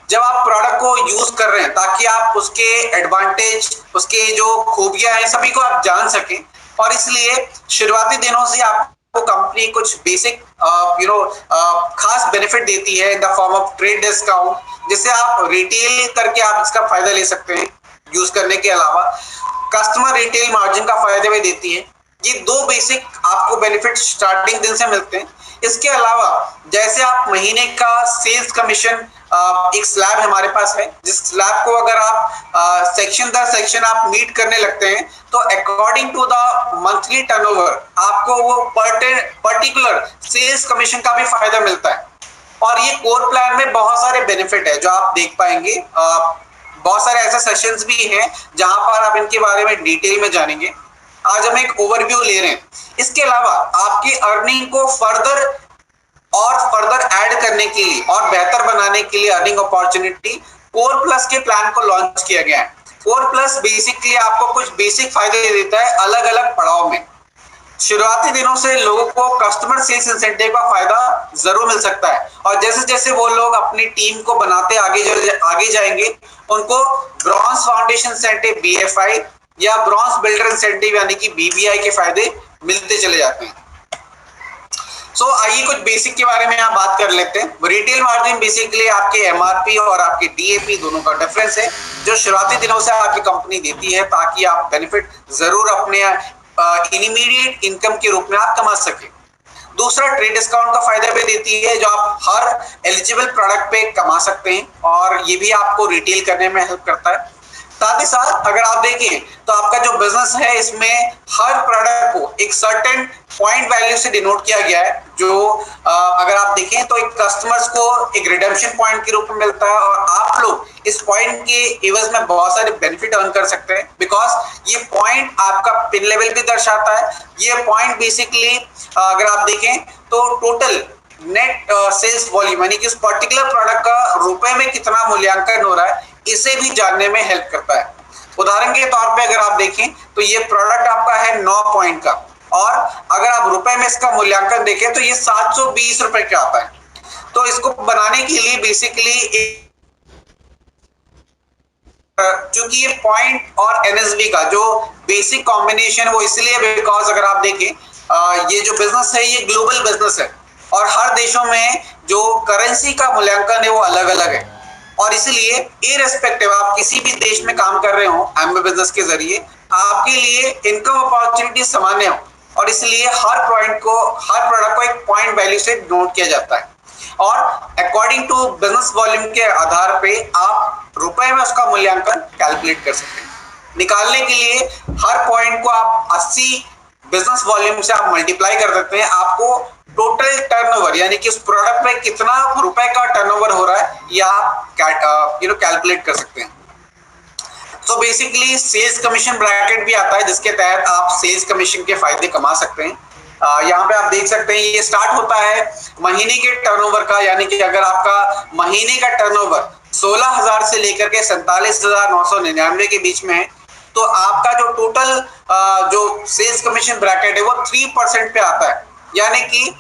जब आप प्रोडक्ट को यूज कर रहे हैं, ताकि आप उसके एडवांटेज, उसके जो खूबियां हैं सभी को आप जान सकें, और इसलिए शुरुआती दिनों से आपको कंपनी कुछ बेसिक खास बेनिफिट देती है in the form of trade discount, जिससे आप रिटेल करके आप इसका फायदा ले सकते हैं। यूज करने के अलावा कस्टमर रिटेल मार्जिन का फायदा भी देती है। ये दो बेसिक आपको बेनिफिट स्टार्टिंग दिन से मिलते हैं। इसके अलावा जैसे आप महीने का सेल्स कमीशन, एक स्लैब हमारे पास है, जिस स्लैब को अगर आप सेक्शन दर सेक्शन आप मीट करने लगते हैं तो according to the monthly turnover आपको वो पर्टिकुलर सेल्स कमीशन का भी फायदा मिलता है। और ये कोर प्लान में बहुत सारे बेनिफिट है जो आप देख पाएंगे। बहुत सारे ऐसे सेशंस भी हैं जहां पर आप इनके बारे में डिटेल में जानेंगे। आज हम एक ओवरव्यू ले रहे हैं। इसके अलावा आपकी अर्निंग को फर्दर ऐड करने के लिए और बेहतर बनाने के लिए अर्निंग अपॉर्चुनिटी कोर प्लस के प्लान को लॉन्च किया गया है। कोर प्लस बेसिकली आपको कुछ बेसिक फायदे देता है अलग अलग पड़ाव में। शुरुआती दिनों से लोगों को कस्टमर सेल्स इंसेंटिव का फायदा जरूर मिल सकता है, और जैसे जैसे वो लोग अपनी टीम को बनाते आगे जाएंगे, उनको ब्रॉन्ज फाउंडेशन इंसेंटिव BFI या ब्रॉन्ज बिल्डर इंसेंटिव यानी कि BBI के फायदे मिलते चले जाते हैं। सो आइए कुछ बेसिक के बारे में यहाँ बात कर लेते हैं। रिटेल मार्जिन बेसिकली आपके MRP और आपके DAP दोनों का डिफरेंस है, जो शुरुआती दिनों से आपकी कंपनी देती है ताकि आप बेनिफिट जरूर अपने इमीडिएट इनकम के रूप में आप कमा सके। दूसरा, ट्रेड डिस्काउंट का फायदा भी देती है जो आप हर एलिजिबल प्रोडक्ट पे कमा सकते हैं, और ये भी आपको रिटेल करने में हेल्प करता है। साथ ही साथ अगर आप देखें तो आपका जो बिजनेस है इसमें हर प्रोडक्ट को एक सर्टेन पॉइंट वैल्यू से डिनोट किया गया है, जो अगर आप देखें तो एक कस्टमर्स को एक रिडेम्पशन पॉइंट के रूप में मिलता है और आप लोग इस पॉइंट के एवज में बहुत सारे बेनिफिट अर्न कर सकते हैं, बिकॉज ये पॉइंट आपका पिन लेवल भी दर्शाता है। ये पॉइंट बेसिकली अगर आप देखें तो टोटल नेट सेल्स वॉल्यूम यानी कि उस पर्टिकुलर प्रोडक्ट का रुपए में कितना मूल्यांकन हो रहा है इसे भी जानने में हेल्प करता है। उदाहरण के तौर पे अगर आप देखें तो ये प्रोडक्ट आपका है 9 पॉइंट का, और अगर आप रुपए में इसका मूल्यांकन देखें तो ये 720 रुपए का आता है। तो इसको बनाने के लिए बेसिकली चूंकि ये पॉइंट और एनएसवी का जो बेसिक कॉम्बिनेशन वो इसलिए बिकॉज अगर आप देखें ये जो बिजनेस है ये ग्लोबल बिजनेस है और हर देशों में जो करेंसी का मूल्यांकन है वो अलग अलग है, और इसलिए इररिस्पेक्टिव आप किसी भी देश में काम कर रहे हो एमबे बिजनेस के जरिए आपके लिए इनकम अपॉर्चुनिटी सामान्य हो, और इसलिए हर प्रोडक्ट को एक पॉइंट वैल्यू से नोट किया जाता है और अकॉर्डिंग टू बिजनेस वॉल्यूम के आधार पे आप रुपए में उसका मूल्यांकन कैलकुलेट कर सकते हैं। निकालने के लिए हर पॉइंट को आप 80 बिजनेस वॉल्यूम से आप मल्टीप्लाई कर देते हैं, आपको टोटल टर्नओवर यानी कि उस प्रोडक्ट में कितना रुपए का टर्नओवर हो रहा है ये आप कैलकुलेट कर सकते हैं। तो बेसिकली सेल्स कमीशन ब्रैकेट भी आता है जिसके तहत आप सेल्स कमीशन के फायदे कमा सकते हैं। यहाँ पे आप देख सकते हैं ये स्टार्ट होता है महीने के टर्नओवर का, यानी कि अगर आपका महीने का टर्नओवर 16,000 से लेकर के 47,999 के बीच में है तो आपका जो टोटल जो सेल्स कमीशन ब्रैकेट है वो 3% पे आता है, यानी कि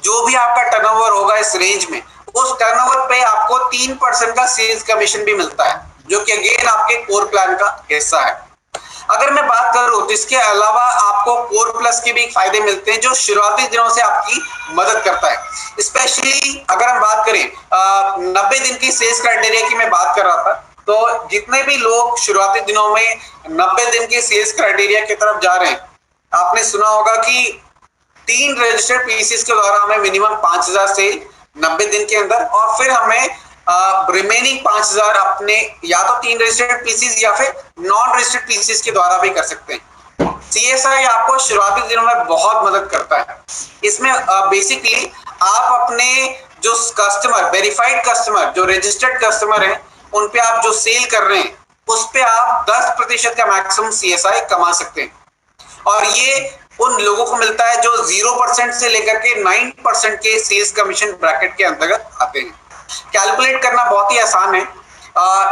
जो भी आपका टर्नओवर होगा इस रेंज में उस टर्नओवर पे आपको 3% का सेल्स कमीशन भी मिलता है, जो कि अगेन आपके कोर प्लान का हिस्सा है। अगर मैं बात करूं तो इसके अलावा आपको कोर प्लस के भी फायदे मिलते हैं जो शुरुआती दिनों से आपकी मदद करता है। स्पेशली अगर हम बात करें 90 दिन की सेल्स क्राइटेरिया की मैं बात कर रहा था, तो जितने भी लोग शुरुआती दिनों में 90 दिन के सेल्स क्राइटेरिया की तरफ जा रहे हैं, आपने सुना होगा कि 3 रजिस्टर्ड पीसीस के द्वारा हमें मिनिमम 5,000 सेल 90 दिन के अंदर, और फिर हमें रिमेनिंग 5,000 अपने या तो 3 रजिस्टर्ड पीसीस या फिर नॉन रजिस्टर्ड पीसीस के द्वारा भी कर सकते हैं। सीएसआई आपको शुरुआती दिनों में बहुत मदद करता है। इसमें बेसिकली आप अपने जो कस्टमर, वेरीफाइड कस्टमर, जो रजिस्टर्ड कस्टमर हैं, उन पे आप जो सेल कर रहे हैं उस पे आप 10% का मैक्सिमम सीएसआई कमा सकते हैं, और ये उन लोगों को मिलता है जो 0% से लेकर के 9% के सेल्स कमीशन ब्रैकेट के अंतर्गत आते हैं। कैलकुलेट करना बहुत ही आसान है।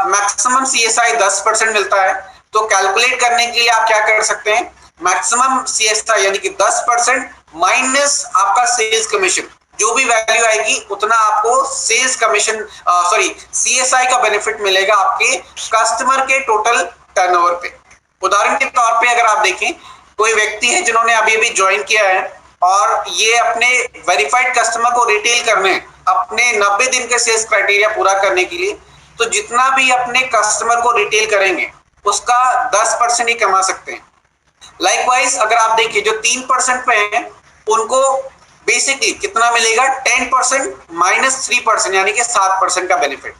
मैक्सिमम सीएसआई 10% मिलता है, तो कैलकुलेट करने के लिए आप क्या कर सकते हैं, मैक्सिमम सीएसआई यानी कि 10% माइनस आपका सेल्स कमीशन, जो भी वैल्यू आएगी उतना आपको सेल्स कमीशन सीएसआई का बेनिफिट मिलेगा आपके कस्टमर के टोटल टर्नओवर पे। उदाहरण के तौर पे अगर आप देखें कोई व्यक्ति है जिन्होंने अभी अभी ज्वाइन किया है और ये अपने वेरीफाइड कस्टमर को रिटेल करने अपने 90 दिन के सेल्स क्राइटेरिया पूरा करने के लिए, तो जितना भी अपने कस्टमर को रिटेल करेंगे उसका 10% ही कमा सकते हैं। लाइकवाइज अगर आप देखिए जो 3% पे हैं उनको बेसिकली कितना मिलेगा, 10% माइनस 3% यानी कि 7% का बेनिफिट।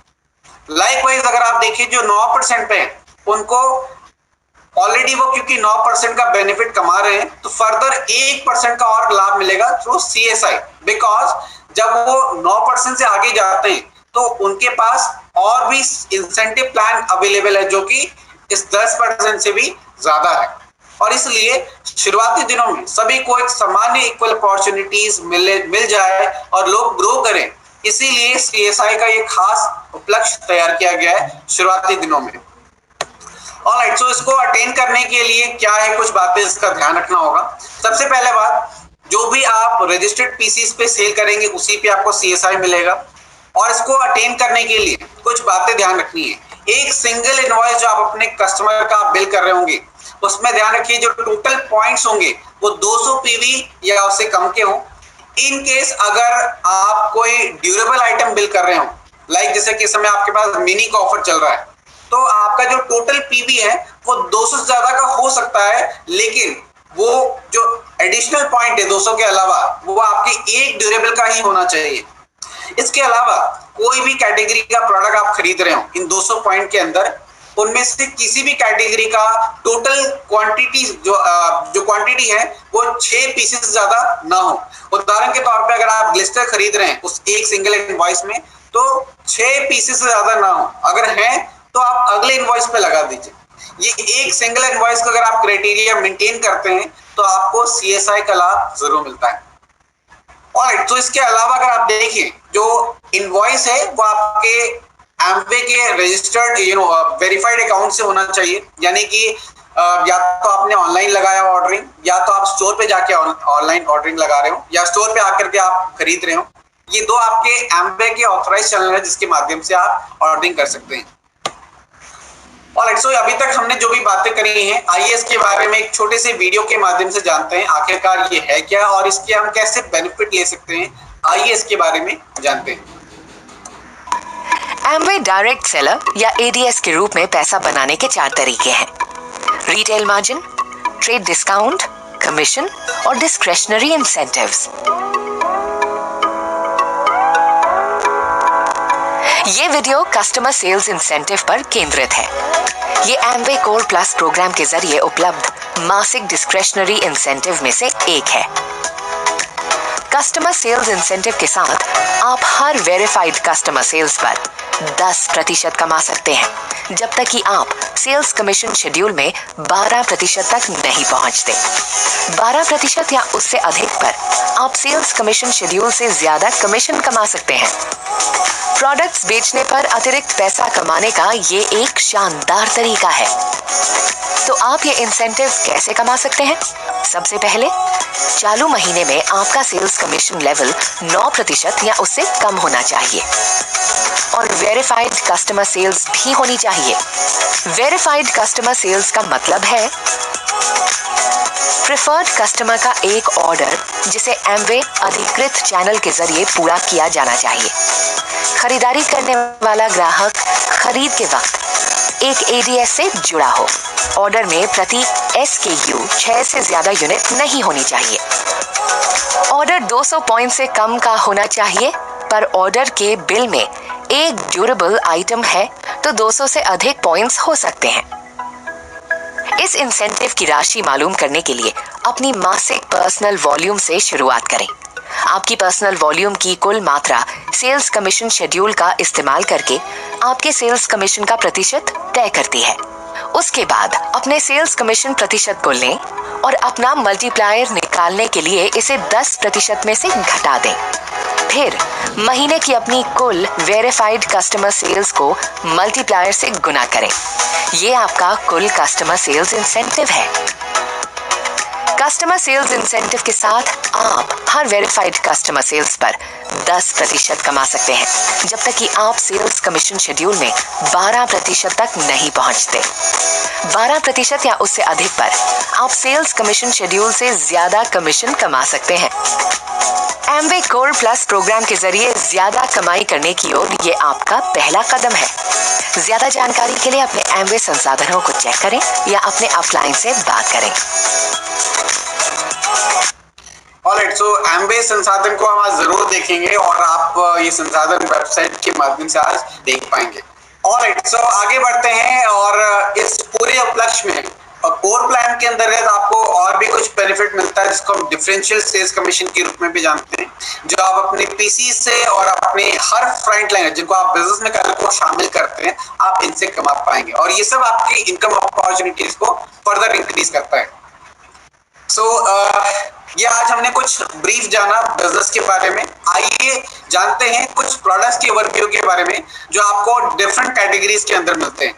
लाइकवाइज अगर आप देखिए जो 9% पे हैं उनको ऑलरेडी वो क्योंकि 9% का बेनिफिट कमा रहे हैं तो फर्दर 1% का और लाभ मिलेगा थ्रू सीएसआई, बिकॉज जब वो 9% से आगे जाते हैं तो उनके पास और भी इंसेंटिव प्लान अवेलेबल है जो कि इस 10% से भी ज्यादा है, और इसलिए शुरुआती दिनों में सभी को एक सामान्य इक्वल अपॉर्चुनिटीज मिल जाए और लोग ग्रो करें, इसीलिए सीएसआई का ये खास उपलक्ष्य तैयार किया गया है शुरुआती दिनों में। ऑलराइट, सो इसको अटेन करने के लिए क्या है, कुछ बातें इसका ध्यान रखना होगा। सबसे पहले बात, जो भी आप रजिस्टर्ड पीसीस पे सेल करेंगे उसी पे आपको सीएसआई मिलेगा, और इसको अटेन करने के लिए कुछ बातें ध्यान रखनी है। एक सिंगल इनवॉइस जो आप अपने कस्टमर का बिल कर रहे होंगे उसमें ध्यान रखिए जो टोटल पॉइंट्स होंगे वो 200 पीवी या उससे कम के हो। इन केस अगर आप कोई ड्यूरेबल आइटम बिल कर रहे हो, लाइक जैसे कि इस समय आपके पास मिनी का ऑफर चल रहा है, तो आपका जो टोटल पीवी है वो 200 से ज्यादा का हो सकता है, लेकिन वो जो एडिशनल पॉइंट है 200 के अलावा वो आपके एक ड्यूरेबल का ही होना चाहिए। इसके अलावा कोई भी कैटेगरी का प्रोडक्ट आप खरीद रहे हो इन 200 पॉइंट के अंदर, उनमें से किसी भी कैटेगरी का टोटल क्वांटिटी जो क्वांटिटी है वो 6 पीसेस से ज्यादा ना हो। उदाहरण के तौर पे अगर आप ग्लिस्टर खरीद रहे हैं उस एक सिंगल इनवॉइस में, तो 6 पीसेस से ज्यादा ना हो। अगर है तो आप अगले इनवॉइस पे लगा दीजिए। ये एक सिंगल इनवॉइस का अगर आप क्राइटेरिया मेंटेन करते हैं तो आपको CSI का लाभ जरूर मिलता है। और तो इसके अलावा अगर आप देखिए जो इनवॉइस है वो आपके एमवे के रजिस्टर्ड वेरीफाइड अकाउंट से होना चाहिए, यानी कि या तो आपने ऑनलाइन लगाया ऑर्डरिंग, या तो आप स्टोर पे जाके ऑनलाइन ऑर्डरिंग लगा रहे हो, या स्टोर पे आकर के आप खरीद रहे हो। ये दो आपके एमवे के ऑथराइज चैनल है जिसके माध्यम से आप ऑर्डरिंग कर सकते हैं। और सो अभी तक हमने जो भी बातें करी हैं, आइए इसके बारे में एक छोटे से वीडियो के माध्यम से जानते हैं आखिरकार ये है क्या और इसके हम कैसे बेनिफिट ले सकते हैं। आइए इसके बारे में जानते हैं। एमवे डायरेक्ट सेलर या ADS के रूप में पैसा बनाने के 4 तरीके हैं: retail margin, trade discount, commission और डिस्क्रेशनरी इंसेंटिव्स। ये वीडियो कस्टमर सेल्स इंसेंटिव पर केंद्रित है। ये एमवे कोर प्लस प्रोग्राम के जरिए उपलब्ध मासिक डिस्क्रेशनरी इंसेंटिव में से एक है। कस्टमर सेल्स इंसेंटिव के साथ आप हर वेरीफाइड कस्टमर सेल्स पर 10% कमा सकते हैं, जब तक कि आप सेल्स कमीशन शेड्यूल में 12% तक नहीं पहुंचते। 12% या उससे अधिक पर आप सेल्स कमीशन शेड्यूल से ज्यादा कमीशन कमा सकते हैं। प्रोडक्ट्स बेचने पर अतिरिक्त पैसा कमाने का ये एक शानदार तरीका है। तो आप ये इंसेंटिव कैसे कमा सकते हैं? सबसे पहले चालू महीने में आपका सेल्स कमीशन लेवल 9% या उससे कम होना चाहिए और वेरीफाइड कस्टमर सेल्स भी होनी चाहिए। वेरीफाइड कस्टमर सेल्स का मतलब है प्रेफर्ड कस्टमर का एक ऑर्डर जिसे एमवे अधिकृत चैनल के जरिए पूरा किया जाना चाहिए। खरीदारी करने वाला ग्राहक खरीद के वक्त एक ADS से जुड़ा हो। ऑर्डर में प्रति SKU 6 से ज्यादा यूनिट नहीं होनी चाहिए। ऑर्डर 200 पॉइंट से कम का होना चाहिए, पर ऑर्डर के बिल में एक ड्यूरेबल आइटम है तो 200 से अधिक पॉइंट्स हो सकते हैं। इस इंसेंटिव की राशि मालूम करने के लिए अपनी मासिक पर्सनल वॉल्यूम से शुरुआत करें। आपकी पर्सनल वॉल्यूम की कुल मात्रा सेल्स कमीशन शेड्यूल का इस्तेमाल करके आपके सेल्स कमीशन का प्रतिशत तय करती है। उसके बाद अपने सेल्स कमीशन प्रतिशत को लें और अपना मल्टीप्लायर निकालने के लिए इसे 10% में से घटा दें। फिर महीने की अपनी कुल वेरीफाइड कस्टमर सेल्स को मल्टीप्लायर से गुना करें। ये आपका कुल कस्टमर सेल्स इंसेंटिव है। कस्टमर सेल्स इंसेंटिव के साथ आप हर वेरीफाइड कस्टमर सेल्स पर 10% कमा सकते हैं, जब तक कि आप सेल्स कमीशन शेड्यूल में 12% तक नहीं पहुंचते। 12% या उससे अधिक पर आप सेल्स कमीशन शेड्यूल से ज्यादा कमीशन कमा सकते हैं। एमवे कोर प्लस प्रोग्राम के जरिए ज्यादा कमाई करने की ओर ये आपका पहला कदम है। ज्यादा जानकारी के लिए अपने एमवे संसाधनों को चेक करें या अपने अपलाइन से बात करें। ऑलराइट, सो एमवे संसाधन को हम आज जरूर देखेंगे और आप ये संसाधन वेबसाइट के माध्यम से आज देख पाएंगे। ऑलराइट, सो आगे बढ़ते हैं और इस पूरे उपलक्ष्य में कोर प्लान के अंतर्गत आपको और भी कुछ बेनिफिट मिलता है जिसको हम डिफरेंशियल सेल्स कमीशन के रूप में भी जानते हैं, जो आप अपने पीसी से और अपने हर फ्रंट लाइन जिनको आप बिजनेस में कल को शामिल करते हैं आप इनसे कमा पाएंगे और ये सब आपकी इनकम अपॉर्चुनिटीज को फर्दर इंक्रीज करता है। ये आज हमने कुछ ब्रीफ जाना बिजनेस के बारे में। आइए जानते हैं कुछ प्रोडक्ट्स के ओवरव्यू के बारे में जो आपको डिफरेंट कैटेगरीज के अंदर मिलते हैं।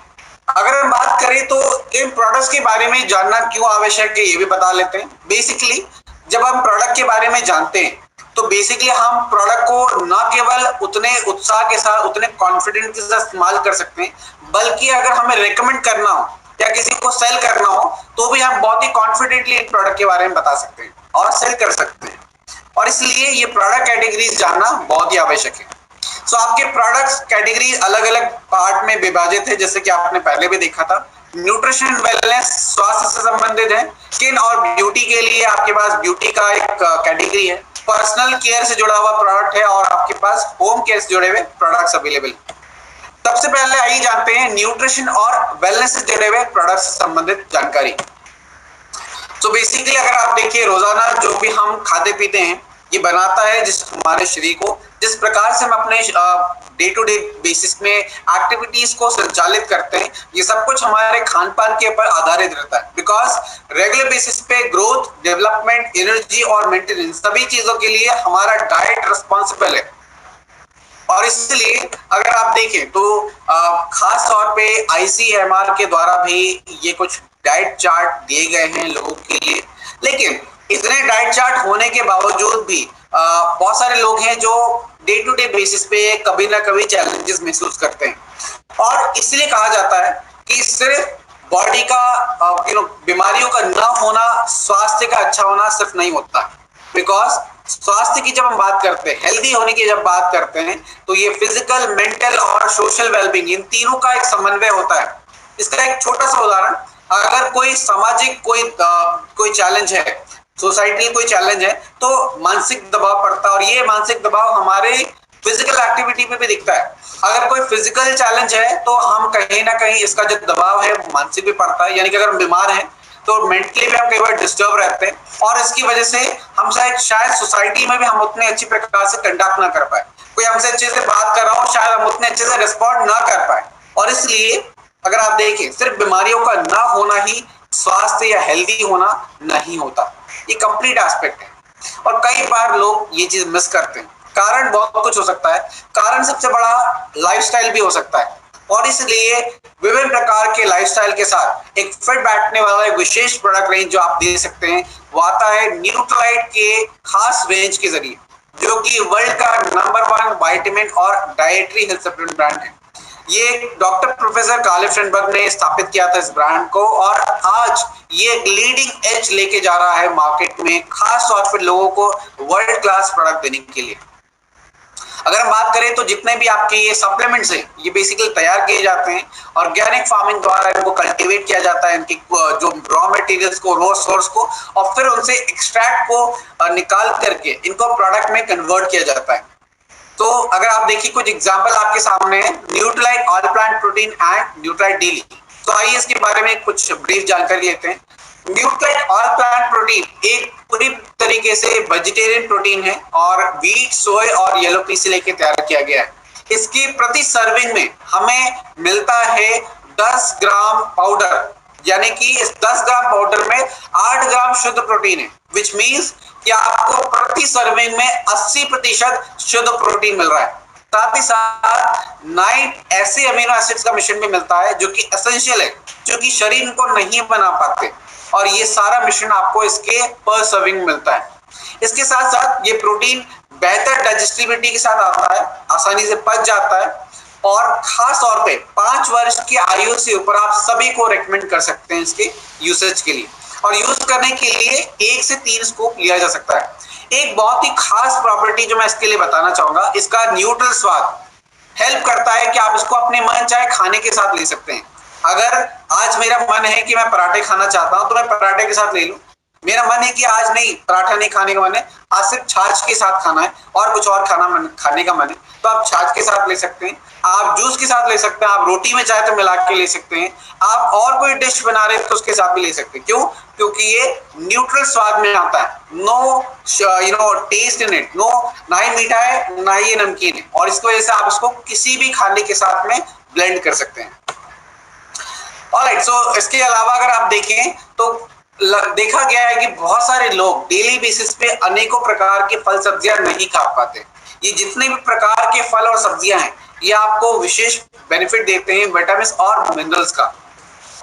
अगर हम बात करें तो इन प्रोडक्ट्स के बारे में जानना क्यों आवश्यक है ये भी बता लेते हैं। बेसिकली जब हम प्रोडक्ट के बारे में जानते हैं तो बेसिकली हम प्रोडक्ट को न केवल उतने उत्साह के साथ उतने कॉन्फिडेंस के साथ इस्तेमाल कर सकते हैं, बल्कि अगर हमें रेकमेंड करना हो या किसी को सेल करना हो तो भी हम बहुत ही कॉन्फिडेंटली इन प्रोडक्ट के बारे में बता सकते हैं और सेल कर सकते हैं। और इसलिए ये प्रोडक्ट कैटेगरीज जानना बहुत ही आवश्यक है। आपके प्रोडक्ट्स कैटेगरी अलग अलग पार्ट में विभाजित है, जैसे कि आपने पहले भी देखा था। न्यूट्रिशन वेलनेस स्वास्थ्य से संबंधित है। स्किन और ब्यूटी के लिए आपके पास ब्यूटी का एक कैटेगरी है। पर्सनल केयर से जुड़ा हुआ प्रोडक्ट है और आपके पास होम केयर से जुड़े हुए प्रोडक्ट्स अवेलेबल। सबसे पहले आइए जानते हैं न्यूट्रिशन और वेलनेस से जुड़े हुए प्रोडक्ट से संबंधित जानकारी। तो बेसिकली अगर आप देखिए रोजाना जो भी हम खाते पीते हैं ये बनाता है जिस हमारे शरीर को, जिस प्रकार से हम अपने डे टू डे बेसिस में एक्टिविटीज को संचालित करते हैं, ये सब कुछ हमारे खान पान के ऊपर आधारित रहता है। बिकॉज रेगुलर बेसिस पे ग्रोथ, डेवलपमेंट, एनर्जी और मेंटेनेंस सभी चीजों के लिए हमारा डाइट रिस्पॉन्सिबल है। और इसलिए अगर आप देखें तो खास तौर पे ICMR के द्वारा भी ये कुछ डाइट चार्ट दिए गए हैं लोगों के लिए। लेकिन इतने डाइट चार्ट होने के बावजूद भी बहुत सारे लोग हैं जो डे टू डे बेसिस पे कभी ना कभी चैलेंजेस महसूस करते हैं। और इसलिए कहा जाता है कि सिर्फ बॉडी का बीमारियों का ना होना, स्वास्थ्य का अच्छा होना सिर्फ नहीं होता। बिकॉज स्वास्थ्य की जब हम बात करते हैं, हेल्दी होने की जब बात करते हैं, तो ये फिजिकल, मेंटल और सोशल वेलबींग इन तीनों का एक समन्वय होता है। इसका एक छोटा सा उदाहरण, अगर कोई सामाजिक कोई चैलेंज है, सोसाइटी कोई चैलेंज है, तो मानसिक दबाव पड़ता है और ये मानसिक दबाव हमारे फिजिकल एक्टिविटी पे भी दिखता है। अगर कोई फिजिकल चैलेंज है तो हम कहीं ना कहीं इसका जो दबाव है मानसिक भी पड़ता है। यानी कि अगर हम बीमार हैं तो मेंटली भी हम कई बार डिस्टर्ब रहते हैं और इसकी वजह से हम शायद सोसाइटी में भी हम उतने अच्छी प्रकार से कंडक्ट ना कर पाए। कोई हमसे अच्छे से बात कर रहा हो, शायद हम उतने अच्छे से रिस्पॉन्ड ना कर पाए। और इसलिए अगर आप देखें, सिर्फ बीमारियों का ना होना ही स्वास्थ्य या हेल्दी होना नहीं होता। ये कंप्लीट एस्पेक्ट है और कई बार लोग ये चीज मिस करते हैं। कारण बहुत कुछ हो सकता है। कारण सबसे बड़ा लाइफस्टाइल भी हो सकता है और इसलिए विभिन्न प्रकार के लाइफस्टाइल के साथ एक फिट बैठने वाला एक विशेष प्रोडक्ट रेंज जो आप दे सकते हैं वो आता है न्यूट्रालाइट के खास रेंज के जरिए, जो कि वर्ल्ड का नंबर 1 विटामिन और डाइटरी हेल्थ सप्लीमेंट ब्रांड है। ये डॉक्टर प्रोफेसर कार्ल फ्रेंडबर्ग ने स्थापित किया था इस ब्रांड को और आज ये लीडिंग एज लेके जा रहा है मार्केट में, खास तौर पर लोगों को वर्ल्ड क्लास प्रोडक्ट देने के लिए। अगर हम बात करें तो जितने भी आपके ये सप्लीमेंट्स हैं ये बेसिकली तैयार किए जाते हैं ऑर्गेनिक फार्मिंग द्वारा, इनको कल्टीवेट किया जाता है, इनकी जो रॉ मटेरियल्स को, रॉ सोर्स को, और फिर उनसे एक्सट्रैक्ट को निकाल करके इनको प्रोडक्ट में कन्वर्ट किया जाता है। तो अगर आप देखिए कुछ एग्जांपल आपके सामने है, Nutrilite all plant protein and Nutrilite daily. तो आइए इसके बारे में कुछ ब्रीफ जानकारी लेते हैं। न्यूट्रालाइट ऑल प्लांट प्रोटीन एक पूरी तरीके से वेजिटेरियन प्रोटीन है और व्हीट, सोय और येलो पी से लेकर तैयार किया गया है। इसकी प्रति सर्विंग में हमें मिलता है 10 ग्राम पाउडर, यानी कि इस 10 ग्राम पाउडर में 8 ग्राम शुद्ध प्रोटीन है, विच मीन्स कि आपको प्रति सर्विंग में 80% शुद्ध प्रोटीन मिल रहा है। साथ ही साथ 9 ऐसे अमीनो एसिड्स का मिश्रण भी मिलता है जो कि एसेंशियल है, जो कि शरीर को नहीं बना पाते, और ये सारा मिश्रण आपको इसके पर सर्विंग मिलता है। इसके साथ साथ ये प्रोटीन बेहतर डाइजेस्टिबिलिटी के साथ आता है, आसानी से पच जाता है और खास तौर पे 5 वर्ष की आयु से ऊपर आप सभी को रेकमेंड कर सकते हैं इसके यूसेज के लिए। और यूज करने के लिए 1 से 3 स्कूप लिया जा सकता है। एक बहुत ही खास प्रॉपर्टी जो मैं इसके लिए बताना चाहूंगा, इसका न्यूट्रल स्वाद हेल्प करता है कि आप इसको अपने मन चाहे खाने के साथ ले सकते हैं। अगर आज मेरा मन है कि मैं पराठे खाना चाहता हूं तो मैं पराठे के साथ ले लूं। मेरा मन है कि आज नहीं, पराठा नहीं खाने का मन है, आज सिर्फ छाछ के साथ खाना है और कुछ और खाने का मन है, तो आप छाछ के साथ ले सकते हैं, आप जूस के साथ ले सकते हैं, आप रोटी में चाहे तो मिला के ले सकते हैं, आप और कोई डिश बना रहे हैं तो उसके साथ भी ले सकते हैं। क्यों? क्योंकि ये न्यूट्रल स्वाद में आता है, नो टेस्ट इन इट, ना ही मीठा है ना ही ये नमकीन है, और इसकी वजह से आप इसको किसी भी खाने के साथ में ब्लेंड कर सकते हैं। ऑलराइट, सो इसके अलावा अगर आप देखें तो देखा गया है कि बहुत सारे लोग डेली बेसिस पे अनेकों प्रकार के फल सब्जियां नहीं खा पाते। ये जितने भी प्रकार के फल और सब्जियां हैं ये आपको विशेष बेनिफिट देते हैं विटामिन और मिनरल्स का।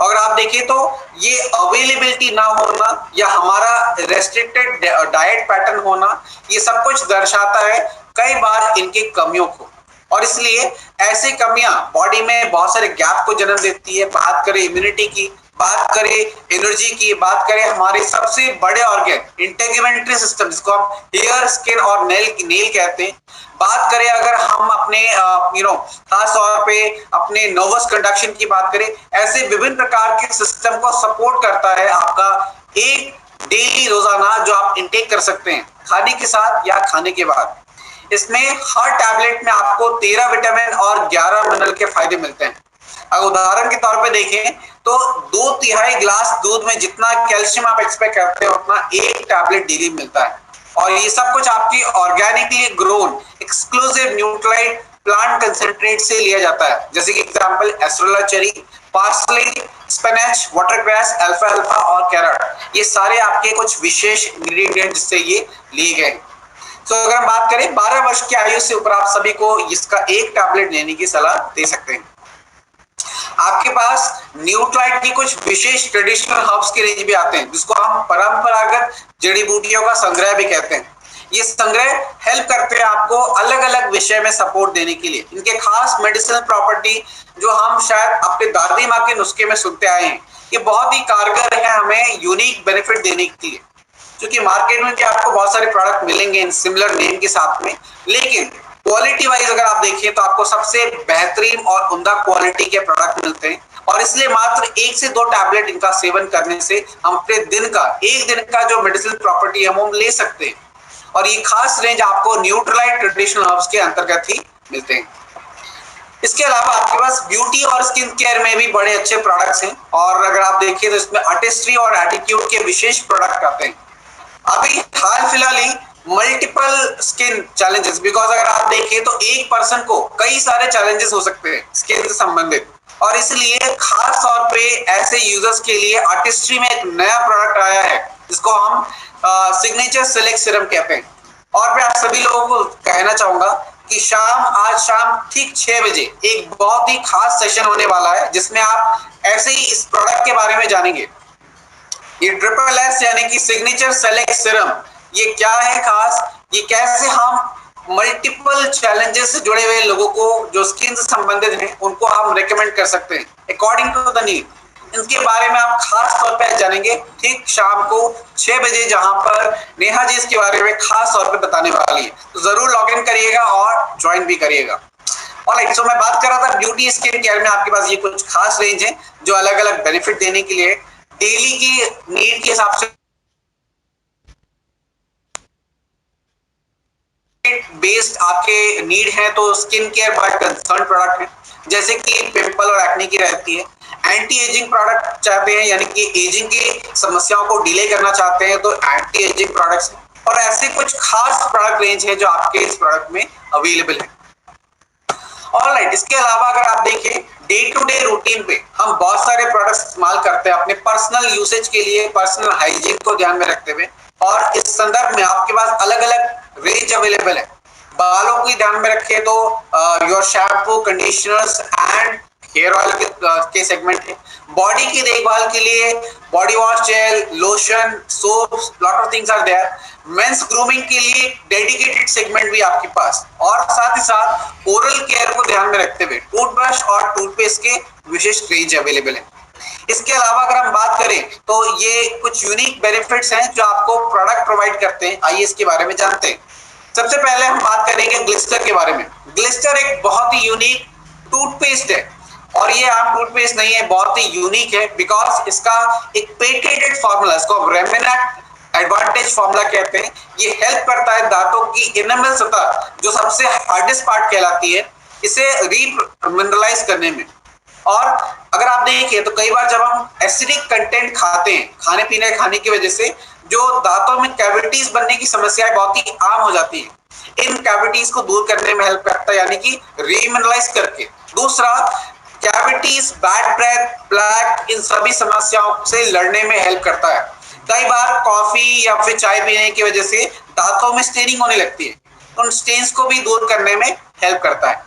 अगर आप देखें तो ये अवेलेबिलिटी ना होना या हमारा रेस्ट्रिक्टेड डाइट पैटर्न होना, ये सब कुछ दर्शाता है कई बार इनकी कमियों को, और इसलिए ऐसी कमियां बॉडी में बहुत सारे गैप को जन्म देती है। बात करें इम्यूनिटी की, बात करें एनर्जी की, बात करें हमारे सबसे बड़े ऑर्गन इंटेग्युमेंट्री सिस्टम, जिसको हम हेयर, स्किन और नेल कहते हैं, बात करें अगर हम अपने खास तौर पे अपने नर्वस कंडक्शन की बात करें, ऐसे विभिन्न प्रकार के सिस्टम को सपोर्ट करता है आपका एक डेली रोजाना जो आप इंटेक कर सकते हैं खाने के साथ या खाने के बाद। इसमें हर टैबलेट में आपको 13 विटामिन और 11 मिनरल के फायदे मिलते हैं। अगर उदाहरण के तौर पे देखें तो 2/3 गिलास दूध में जितना कैल्शियम आप एक्सपेक्ट करते हैं उतना एक टैबलेट डेली मिलता है। और ये सब कुछ आपकी organically grown exclusive Nutrilite plant concentrate से लिया जाता है, जैसे कि example acerola cherry, parsley, spinach, watercress, alfalfa और कैरट। ये सारे आपके कुछ विशेष इंग्रेडिएंट से ये लिए गए। तो अगर हम बात करें 12 वर्ष की आयु से ऊपर आप सभी को इसका एक टैबलेट लेने की सलाह दे सकते हैं। आपके पास न्यूट्राइट की कुछ विशेष ट्रेडिशनल हर्ब्स की रेंज भी आते हैं, जिसको हम परंपरागत जड़ी बूटियों का संग्रह भी कहते हैं। ये संग्रह हेल्प करते हैं आपको अलग अलग विषय में सपोर्ट देने के लिए। इनके खास मेडिसिनल प्रॉपर्टी जो हम शायद अपने दादी माँ के नुस्खे में सुनते आए हैं, ये बहुत ही कारगर है हमें यूनिक बेनिफिट देने के लिए। क्योंकि मार्केट में आपको बहुत सारे प्रोडक्ट मिलेंगे इन सिमिलर नेम के साथ में, लेकिन क्वालिटी वाइज अगर आप देखें तो आपको सबसे बेहतरीन और उम्दा क्वालिटी के प्रोडक्ट मिलते हैं। और इसलिए मात्र 1 से 2 टैबलेट इनका सेवन करने से हम अपने एक दिन का जो मेडिसिनल प्रॉपर्टी है वो ले सकते हैं। और ये खास रेंज आपको न्यूट्रलाइट ट्रेडिशनल हर्ब्स के अंतर्गत ही मिलते हैं। इसके अलावा आपके पास ब्यूटी और स्किन केयर में भी बड़े अच्छे प्रोडक्ट्स हैं। और अगर आप देखिए तो इसमें आर्टिस्ट्री और एटीट्यूड के विशेष प्रोडक्ट आते हैं। अभी हाल फिलहाल ही मल्टीपल स्किन चैलेंजेस, बिकॉज अगर आप देखिए तो एक पर्सन को कई सारे चैलेंजेस हो सकते हैं स्किन से संबंधित, और इसलिए खास तौर पे ऐसे यूजर्स के लिए आर्टिस्ट्री में एक नया प्रोडक्ट आया है जिसको हम सिग्नेचर सेलेक्ट सीरम कहते हैं। और मैं आप सभी लोगों को कहना चाहूंगा कि आज शाम ठीक 6 बजे एक बहुत ही खास सेशन होने वाला है, जिसमें आप ऐसे ही इस प्रोडक्ट के बारे में जानेंगे। ये ट्रिपल एस यानी कि सिग्नेचर सेलेक्ट सीरम, ये क्या है खास, ये कैसे हम मल्टीपल चैलेंजेस से जुड़े हुए लोगों को जो स्किन से संबंधित हैं उनको हम रेकमेंड कर सकते हैं अकॉर्डिंग टू द नीड। इनके बारे में आप खास तौर पर जानेंगे ठीक शाम को 6 बजे, जहां पर नेहा जी इसके बारे में खास तौर पे बताने वाली है। तो जरूर लॉग इन करिएगा और ज्वाइन भी करिएगा। ऑलराइट, सो मैं बात कर रहा था ब्यूटी स्किन केयर में आपके पास ये कुछ खास रेंज है जो अलग अलग बेनिफिट देने के लिए डेली की नीड के हिसाब से बेस्ड आपके नीड है तो skin care by concern product है, जैसे कि पिंपल और एक्ने की रहती है। एंटी एजिंग प्रोडक्ट चाहते हैं, यानी कि एजिंग की समस्याओं को डिले करना चाहते हैं तो एंटी एजिंग प्रोडक्ट्स हैं। और ऐसे कुछ खास प्रोडक्ट रेंज है जो आपके इस प्रोडक्ट में अवेलेबल है। ऑलराइट, इसके अलावा अगर आप देखें डे टू डे रूटीन पे हम बहुत सारे प्रोडक्ट्स इस्तेमाल करते हैं अपने पर्सनल यूसेज के लिए, पर्सनल हाइजीन को ध्यान में रखते हुए। और इस संदर्भ में आपके पास अलग अलग रेंज अवेलेबल है। बालों की ध्यान में रखें तो your shampoo, conditioners and hair oil के सेगमेंट है। बॉडी की देखभाल के लिए body wash, gel, lotion, soaps, lot of things are there. Men's grooming के लिए डेडिकेटेड सेगमेंट भी आपके पास, और साथ ही साथ ओरल केयर को ध्यान में रखते हुए टूथब्रश और टूथपेस्ट के विशेष रेंज अवेलेबल है। इसके अलावा अगर हम बात करें तो ये कुछ यूनिक बेनिफिट्स हैं जो आपको प्रोडक्ट प्रोवाइड करते हैं। आइए इसके बारे में जानते हैं। सबसे पहले हम बात करेंगे ग्लिस्टर के बारे में। ग्लिस्टर एक बहुत ही यूनिक टूथपेस्ट है, और ये आम टूथपेस्ट नहीं है, बहुत ही यूनिक है बिकॉज इसका एक पेटेंटेड फॉर्मूला, इसको रेमिनेंट एडवांटेज फॉर्मूला कहते हैं। ये हेल्प करता है दांतों की इनेमल सतह, जो सबसे हार्डेस्ट पार्ट कहलाती है, इसे रीमिनरलाइज करने में। और अगर आप देखिए तो कई बार जब हम एसिडिक कंटेंट खाते हैं, खाने पीने खाने की वजह से जो दांतों में कैविटीज बनने की समस्याएं बहुत ही आम हो जाती है। इन कैविटीज को दूर करने में हेल्प करता है, यानी कि रीमिनरलाइज करके। दूसरा, कैविटीज, बैड ब्रेथ, प्लैक, इन सभी समस्याओं से लड़ने में हेल्प करता है। कई बार कॉफी या फिर चाय पीने की वजह से दांतों में स्टेनिंग होने लगती है, उन स्टेन्स को भी दूर करने में हेल्प करता है।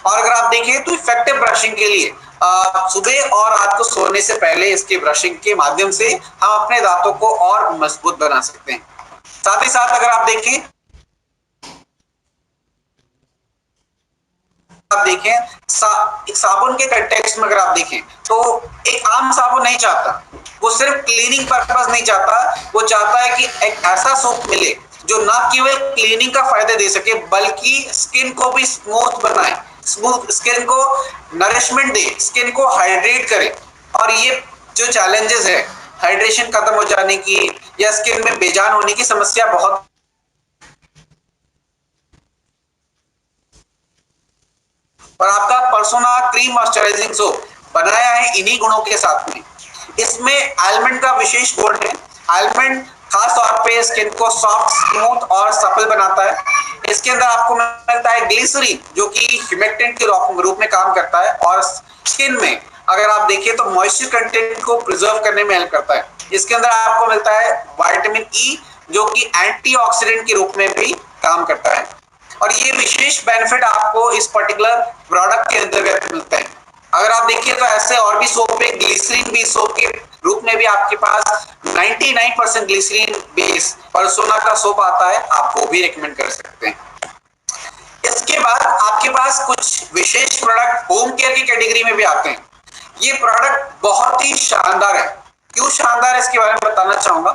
और अगर आप देखिए तो इफेक्टिव ब्रशिंग के लिए सुबह और रात को सोने से पहले इसके ब्रशिंग के माध्यम से हम अपने दांतों को और मजबूत बना सकते हैं। साथ ही साथ अगर आप देखें एक साबुन के कंटेक्स्ट में अगर आप देखें तो एक आम साबुन नहीं चाहता, वो सिर्फ क्लीनिंग पर्पस नहीं चाहता, वो चाहता है कि एक ऐसा सोप मिले जो ना केवल क्लीनिंग का फायदा दे सके बल्कि स्किन को भी स्मूथ बनाए, स्मूथ स्किन को नरिशमेंट दे, स्किन को हाइड्रेट करे। और ये जो चैलेंजेस है हाइड्रेशन खत्म हो जाने की या स्किन में बेजान होने की समस्या बहुत और आपका पर्सोना क्रीम मॉइस्चराइजिंग सोप बनाया है इन्हीं गुणों के साथ में। इसमें आलमंड का विशेष गुण है। आलमंड खास तौर पे स्किन को सॉफ्ट, स्मूथ और सफल बनाता है। इसके अंदर आपको मिलता है ग्लिसरीन, जो कि ह्यूमेक्टेंट के रूप में काम करता है और स्किन में अगर आप देखिए तो मॉइस्चर कंटेंट को प्रिजर्व करने में हेल्प करता है। इसके अंदर आपको मिलता है विटामिन ई, जो कि एंटीऑक्सीडेंट के रूप में भी काम करता है। और ये विशेष बेनिफिट आपको इस पर्टिकुलर प्रोडक्ट के अंतर्गत मिलते हैं। अगर आप देखिए तो ऐसे और भी सोप है, ग्लिसरीन भी सोप के रूप में भी आपके पास 99% ग्लिसरीन बेस पर्सोना का सोप आता है, आप वो भी रेकमेंड कर सकते हैं। इसके बाद आपके पास कुछ विशेष प्रोडक्ट होम केयर की कैटेगरी में भी आते हैं। ये प्रोडक्ट बहुत ही शानदार है। क्यों शानदार है इसके बारे में बताना चाहूंगा,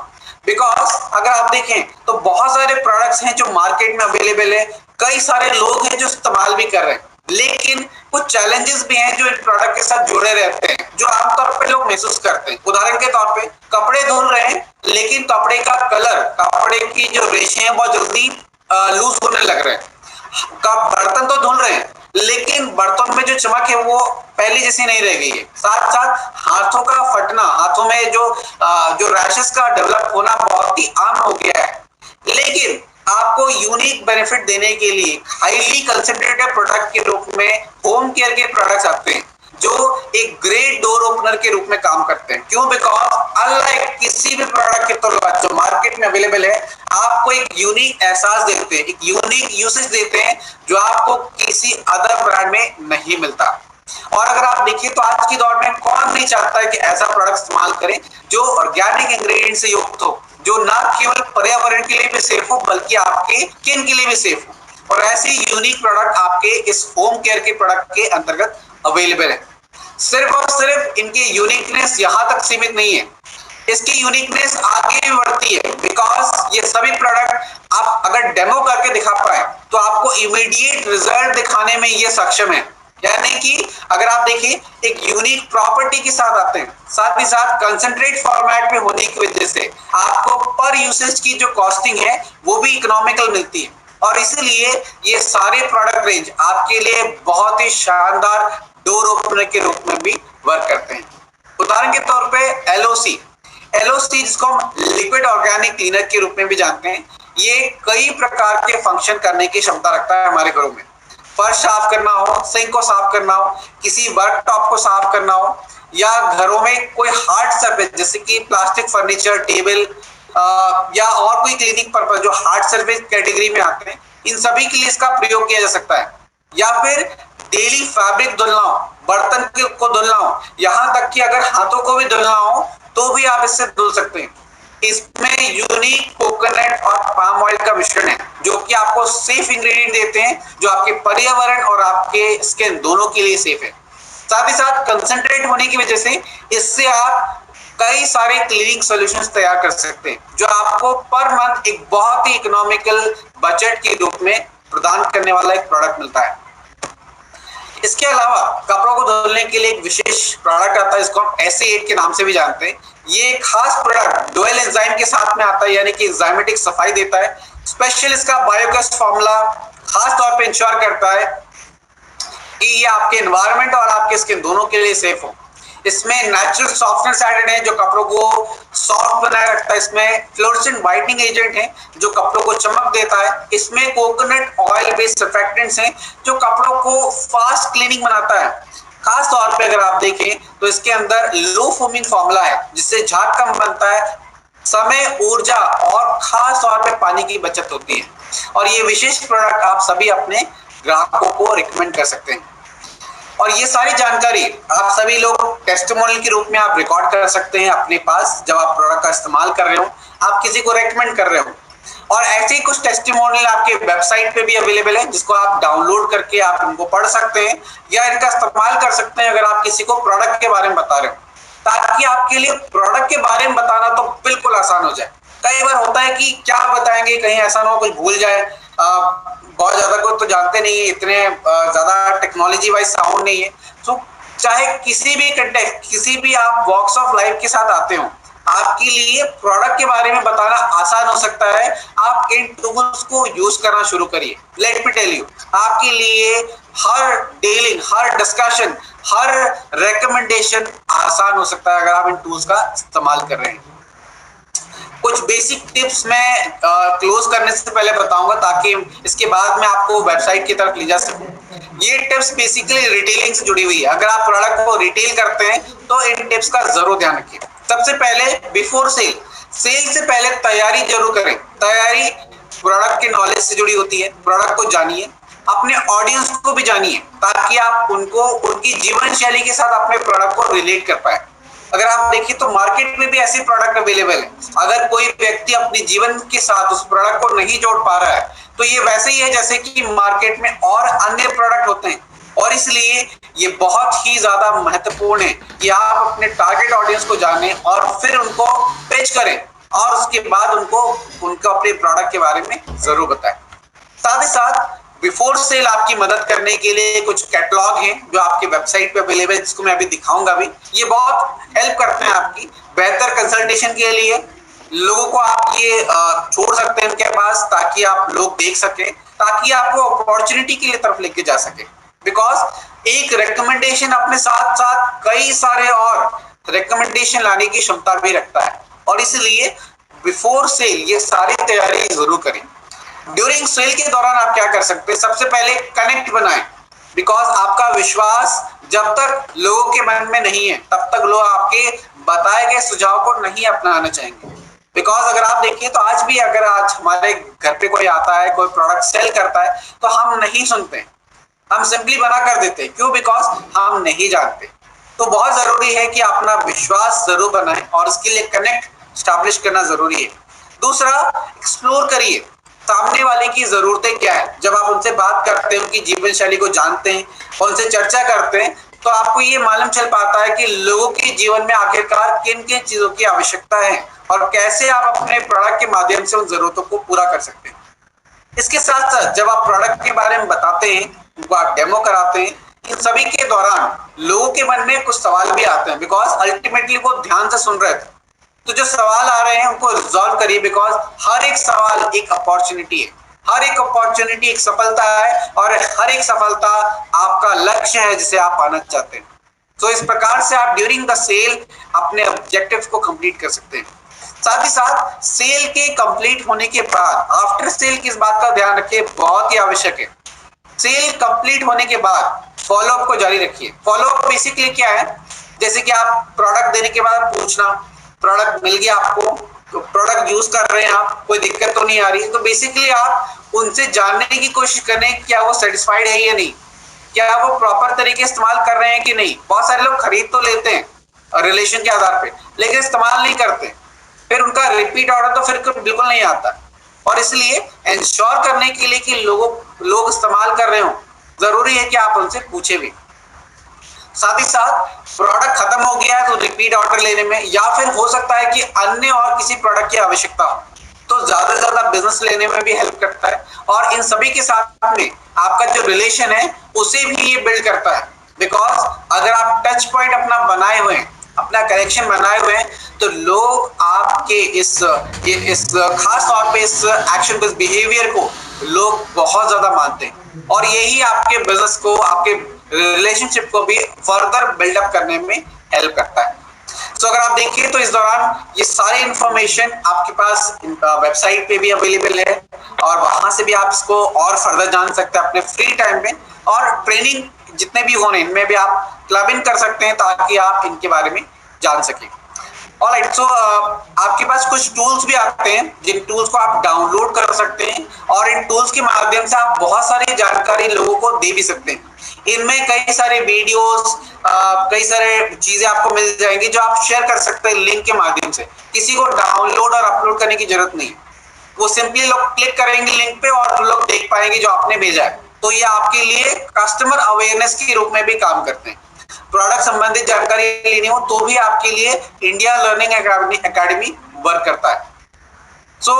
बिकॉज अगर आप देखें तो बहुत सारे प्रोडक्ट्स हैं जो मार्केट में अवेलेबल है, कई सारे लोग हैं जो इस्तेमाल भी कर रहे हैं, लेकिन कुछ चैलेंजेस भी हैं जो इन प्रोडक्ट के साथ जुड़े रहते हैं, जो आमतौर पे लोग महसूस करते हैं। उदाहरण के तौर पे कपड़े धुल रहे हैं, लेकिन कपड़े का कलर, कपड़े की जो रेशे हैं बहुत जल्दी लूज होने लग रहे हैं। बर्तन तो धुल रहे हैं, लेकिन बर्तन में जो चमक है वो पहले जैसी नहीं रह गई है। साथ साथ हाथों का फटना, हाथों में जो रैशेस का डेवलप होना बहुत ही आम हो गया है। लेकिन आपको यूनिक बेनिफिट देने के लिए हाईली कंसेंट्रेटेड प्रोडक्ट के रूप में होम केयर के प्रोडक्ट्स आते हैं, जो एक ग्रेट डोर ओपनर के रूप में काम करते हैं। क्यों? बिकॉज अनलाइक किसी भी प्रोडक्ट के तुलना जो मार्केट में अवेलेबल है, आपको एक यूनिक एहसास देते हैं, एक यूनिक यूसेज देते हैं, जो आपको किसी अदर ब्रांड में नहीं मिलता। और अगर आप देखिए तो आज की दौर में कौन नहीं चाहता है कि ऐसा प्रोडक्ट इस्तेमाल करें जो ऑर्गेनिक इंग्रेडिएंट से युक्त हो, जो ना केवल पर्यावरण के लिए भी सेफ हो बल्कि आपके स्किन के लिए भी सेफ हो। और ऐसे यूनिक प्रोडक्ट आपके इस होम केयर के प्रोडक्ट के अंतर्गत अवेलेबल है। सिर्फ और सिर्फ इनकी यूनिकनेस यहां तक सीमित नहीं है, इसकी यूनिकनेस आगे भी बढ़ती है, बिकॉज ये सभी प्रोडक्ट आप अगर डेमो करके दिखा पाए तो आपको इमीडिएट रिजल्ट दिखाने में ये सक्षम है। यानी कि अगर आप देखिए एक यूनिक प्रॉपर्टी के साथ आते हैं, साथ ही साथ कंसंट्रेट फॉर्मेट में होने की वजह से आपको पर यूसेज की जो कॉस्टिंग है वो भी इकोनॉमिकल मिलती है। और इसीलिए ये सारे प्रोडक्ट रेंज आपके लिए बहुत ही शानदार डोर ओपनर के रूप में भी वर्क करते हैं। उदाहरण के तौर पे एलओसी जिसको हम लिक्विड ऑर्गेनिक क्लीनर के रूप में भी जानते हैं, ये कई प्रकार के फंक्शन करने की क्षमता रखता है हमारे घरों में। फर्श साफ करना हो, सिंक को साफ करना हो, किसी वर्कटॉप को साफ करना हो, या घरों में कोई हार्ड सरफेस जैसे कि प्लास्टिक फर्नीचर, टेबल या और कोई क्लीनिंग पर्पस जो हार्ड सरफेस कैटेगरी में आते हैं, इन सभी के लिए इसका प्रयोग किया जा सकता है। या फिर डेली फैब्रिक धुलना हो, बर्तन को धुलना हो, यहाँ तक कि अगर हाथों को भी धुलना हो तो भी आप इससे धुल सकते हैं। इसमें यूनिक कोकोनट और पाम ऑयल का मिश्रण है, जो कि आपको सेफ इंग्रेडिएंट देते हैं, जो आपके पर्यावरण और आपके स्किन दोनों के लिए सेफ है। साथ ही साथ कंसंट्रेट होने की वजह से इससे आप कई सारे क्लीनिंग सॉल्यूशंस तैयार कर सकते हैं, जो आपको पर मंथ एक बहुत ही इकोनॉमिकल बजट के रूप में प्रदान करने वाला एक प्रोडक्ट मिलता है। इसके अलावा कपड़ों को धुलने के लिए एक विशेश प्रोडक्ट आता है, इसको हम एसे8 के नाम से भी जानते हैं। ये खास प्रोडक्ट डुअल एंजाइम के साथ में आता है, यानी कि एंजाइमेटिक सफाई देता है। स्पेशल इसका बायोगैस फॉर्मूला खास तौर पे इंश्योर करता है कि ये आपके एनवायरनमेंट और आपके स्किन दोनों के लिए सेफ हो। इसमें नेचुरल सॉफ्टनेस एडेड है, जो कपड़ों को सॉफ्ट बनाए रखता है। इसमें फ्लोरेसेंट वाइटनिंग एजेंट है, जो कपड़ों को चमक देता है। इसमें कोकोनट ऑयल बेस्ड सर्फेक्टेंट्स हैं, जो कपड़ों को फास्ट क्लीनिंग बनाता है। खास तौर पे अगर आप देखें तो इसके अंदर लो फोमिंग फॉर्मूला है, जिससे झाग कम बनता है, समय, ऊर्जा और खास तौर पे पानी की बचत होती है। और ये विशेष प्रोडक्ट आप सभी अपने ग्राहकों को रिकमेंड कर सकते हैं। और ये सारी जानकारी आप सभी लोग टेस्टिमोनियल के रूप में आप रिकॉर्ड कर सकते हैं अपने पास, जब आप प्रोडक्ट का इस्तेमाल कर रहे हो, आप किसी को रेकमेंड कर रहे हो। और ऐसे ही कुछ टेस्टिमोनियल आपके वेबसाइट पे भी अवेलेबल है, जिसको आप डाउनलोड करके आप उनको पढ़ सकते हैं या इनका इस्तेमाल कर सकते हैं अगर आप किसी को प्रोडक्ट के बारे में बता रहे हो, ताकि आपके लिए प्रोडक्ट के बारे में बताना तो बिल्कुल आसान हो जाए। कई बार होता है कि क्या बताएंगे, कहीं ऐसा ना हो कुछ भूल जाए, बहुत ज्यादा को तो जानते नहीं है, इतने ज्यादा टेक्नोलॉजी वाइज साउंड नहीं है। तो चाहे किसी भी कंटेक्ट, किसी भी आप वॉक्स ऑफ लाइफ के साथ आते हो, आपके लिए प्रोडक्ट के बारे में बताना आसान हो सकता है। आप इन टूल्स को यूज करना शुरू करिए। लेट मी टेल यू, आपके लिए हर डीलिंग, हर डिस्कशन, हर रिकमेंडेशन आसान हो सकता है अगर आप इन टूल्स का इस्तेमाल कर रहे हैं। कुछ बेसिक टिप्स मैं क्लोज करने से पहले बताऊंगा ताकि इसके बाद मैं आपको वेबसाइट की तरफ ले जा सकूं। ये टिप्स बेसिकली रिटेलिंग से जुड़ी हुई है। अगर आप प्रोडक्ट को रिटेल करते हैं तो इन टिप्स का जरूर ध्यान रखिए। सबसे पहले बिफोर सेल, सेल से पहले तैयारी जरूर करें। तैयारी प्रोडक्ट के नॉलेज से जुड़ी होती है। प्रोडक्ट को जानिए, अपने ऑडियंस को भी जानिए ताकि आप उनको उनकी जीवन शैली के साथ अपने प्रोडक्ट को रिलेट कर पाए। अगर आप देखिए तो मार्केट में भी ऐसे प्रोडक्ट अवेलेबल है। अगर कोई व्यक्ति अपने जीवन के साथ उस प्रोडक्ट को नहीं जोड़ पा रहा है तो ये वैसे ही है जैसे कि मार्केट में और अन्य प्रोडक्ट होते हैं। और इसलिए ये बहुत ही ज्यादा महत्वपूर्ण है कि आप अपने टारगेट ऑडियंस को जानें और फिर उनको पेश करें और उसके बाद उनको अपने प्रोडक्ट के बारे में जरूर बताएं। साथ ही साथ बिफोर सेल आपकी मदद करने के लिए कुछ कैटलॉग हैं जो आपकी वेबसाइट पे अवेलेबल है, जिसको मैं अभी दिखाऊंगा भी। ये बहुत हेल्प करते हैं आपकी बेहतर कंसल्टेशन के लिए। लोगों को आप ये छोड़ सकते हैं उनके पास ताकि आप लोग देख सके, ताकि आपको अपॉर्चुनिटी के लिए तरफ लेके जा सके। बिकॉज एक रिकमेंडेशन अपने साथ साथ कई सारे और रिकमेंडेशन लाने की क्षमता भी रखता है और इसलिए बिफोर सेल ये सारी तैयारी जरूर करें। ड्यूरिंग सेल के दौरान आप क्या कर सकते हैं, सबसे पहले कनेक्ट बनाएं। बिकॉज आपका विश्वास जब तक लोगों के मन में नहीं है तब तक लोग आपके बताए गए सुझाव को नहीं अपनाना चाहेंगे। बिकॉज अगर आप देखिए तो आज भी अगर आज हमारे घर पे कोई आता है, कोई प्रोडक्ट सेल करता है तो हम नहीं सुनते, हम सिंपली मना कर देते हैं। क्यों? बिकॉज हम नहीं जानते। तो बहुत जरूरी है कि अपना विश्वास जरूर बनाएं और उसके लिए कनेक्ट स्टैब्लिश करना जरूरी है। दूसरा, एक्सप्लोर करिए सामने वाले की जरूरतें क्या है। जब आप उनसे बात करते हैं, उनकी जीवन शैली को जानते हैं, उनसे चर्चा करते हैं तो आपको ये मालूम चल पाता है कि लोगों के जीवन में आखिरकार किन किन चीजों की आवश्यकता है और कैसे आप अपने प्रोडक्ट के माध्यम से उन जरूरतों को पूरा कर सकते हैं। इसके साथ साथ जब आप प्रोडक्ट के बारे में बताते हैं, उनको आप डेमो कराते हैं, इन सभी के दौरान लोगों के मन में कुछ सवाल भी आते हैं। बिकॉज अल्टीमेटली वो ध्यान से सुन रहे थे, तो जो सवाल आ रहे हैं उनको रिजॉल्व करिए। बिकॉज हर एक सवाल एक अपॉर्चुनिटी है, हर एक अपॉर्चुनिटी एक सफलता है और हर एक सफलता आपका लक्ष्य है जिसे आप पाना चाहते हैं। तो इस प्रकार से आप ड्यूरिंग द सेल अपने ऑब्जेक्टिव्स को कंप्लीट कर सकते हैं। साथ ही साथ सेल के कंप्लीट होने के बाद आफ्टर सेल किस बात का ध्यान रखिए, बहुत ही आवश्यक है। सेल कंप्लीट होने के बाद फॉलोअप को जारी रखिए। फॉलोअप बेसिकली क्या है, जैसे कि आप प्रोडक्ट देने के बाद पूछना, प्रोडक्ट मिल गया आपको, तो प्रोडक्ट यूज कर रहे हैं आप, कोई दिक्कत तो नहीं आ रही, तो बेसिकली आप उनसे जानने की कोशिश करें क्या वो सेटिस्फाइड है या नहीं, क्या वो प्रॉपर तरीके इस्तेमाल कर रहे हैं कि नहीं। बहुत सारे लोग खरीद तो लेते हैं रिलेशन के आधार पे लेकिन इस्तेमाल नहीं करते, फिर उनका रिपीट ऑर्डर तो फिर बिल्कुल नहीं आता। और इसलिए इंश्योर करने के लिए कि लोग इस्तेमाल कर रहे हो, जरूरी है कि आप उनसे पूछे भी। साथ ही साथ प्रोडक्ट खत्म हो गया है तो रिपीट ऑर्डर लेने में, या फिर हो सकता है कि अन्य और किसी प्रोडक्ट की आवश्यकता हो, तो ज्यादा से ज्यादा बिजनेस लेने में भी हेल्प करता है। और इन सभी के साथ में आपका जो रिलेशन है उसे भी ये बिल्ड करता है। बिकॉज अगर आप टच पॉइंट अपना बनाए हुए हैं, अपना कनेक्शन बनाए हुए हैं, तो लोग आपके इस खास तौर पे इस एक्शन को, इस बिहेवियर को लोग बहुत ज्यादा मानते हैं और यही आपके बिजनेस को, आपके रिलेशनशिप को भी फर्दर बिल्डअप करने में हेल्प करता है। तो अगर आप देखिए तो इस दौरान ये सारी इंफॉर्मेशन आपके पास वेबसाइट पे भी अवेलेबल है और वहां से भी आप इसको और फर्दर जान सकते हैं अपने फ्री टाइम में। और ट्रेनिंग जितने भी होने इनमें भी आप क्लब इन कर सकते हैं ताकि आप इनके बारे में जान सकें। ऑलराइट, सो आपके पास कुछ टूल्स भी आते हैं जिन टूल्स को आप डाउनलोड कर सकते हैं और इन टूल्स के माध्यम से आप बहुत सारी जानकारी लोगों को दे भी सकते हैं। इनमें कई सारे वीडियोस, कई सारे चीजें आपको मिल जाएंगी जो आप शेयर कर सकते हैं लिंक के माध्यम से। किसी को डाउनलोड और अपलोड करने की जरूरत नहीं, वो सिंपली लोग क्लिक करेंगे लिंक पे और लोग देख पाएंगे जो आपने भेजा है। तो ये आपके लिए कस्टमर अवेयरनेस के रूप में भी काम करते हैं। प्रोडक्ट संबंधित जानकारी लेनी हो तो भी आपके लिए इंडिया लर्निंग एकेडमी वर्क करता है। सो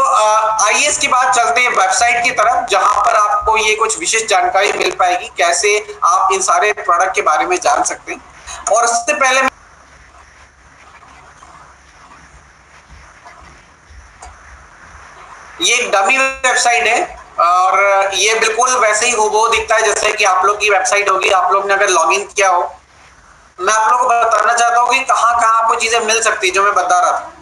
आइए इसके बाद चलते हैं वेबसाइट की तरफ, जहां पर आपको ये कुछ विशेष जानकारी मिल पाएगी कैसे आप इन सारे प्रोडक्ट के बारे में जान सकते हैं। और उससे पहले ये एक डमी वेबसाइट है और ये बिल्कुल वैसे ही हूबहू दिखता है जैसे कि आप लोग की वेबसाइट होगी। आप लोग ने अगर लॉगिन किया हो, मैं आप लोग को बताना चाहता हूँ कि कहाँ कहाँ आपको चीजें मिल सकती है जो मैं बता रहा था।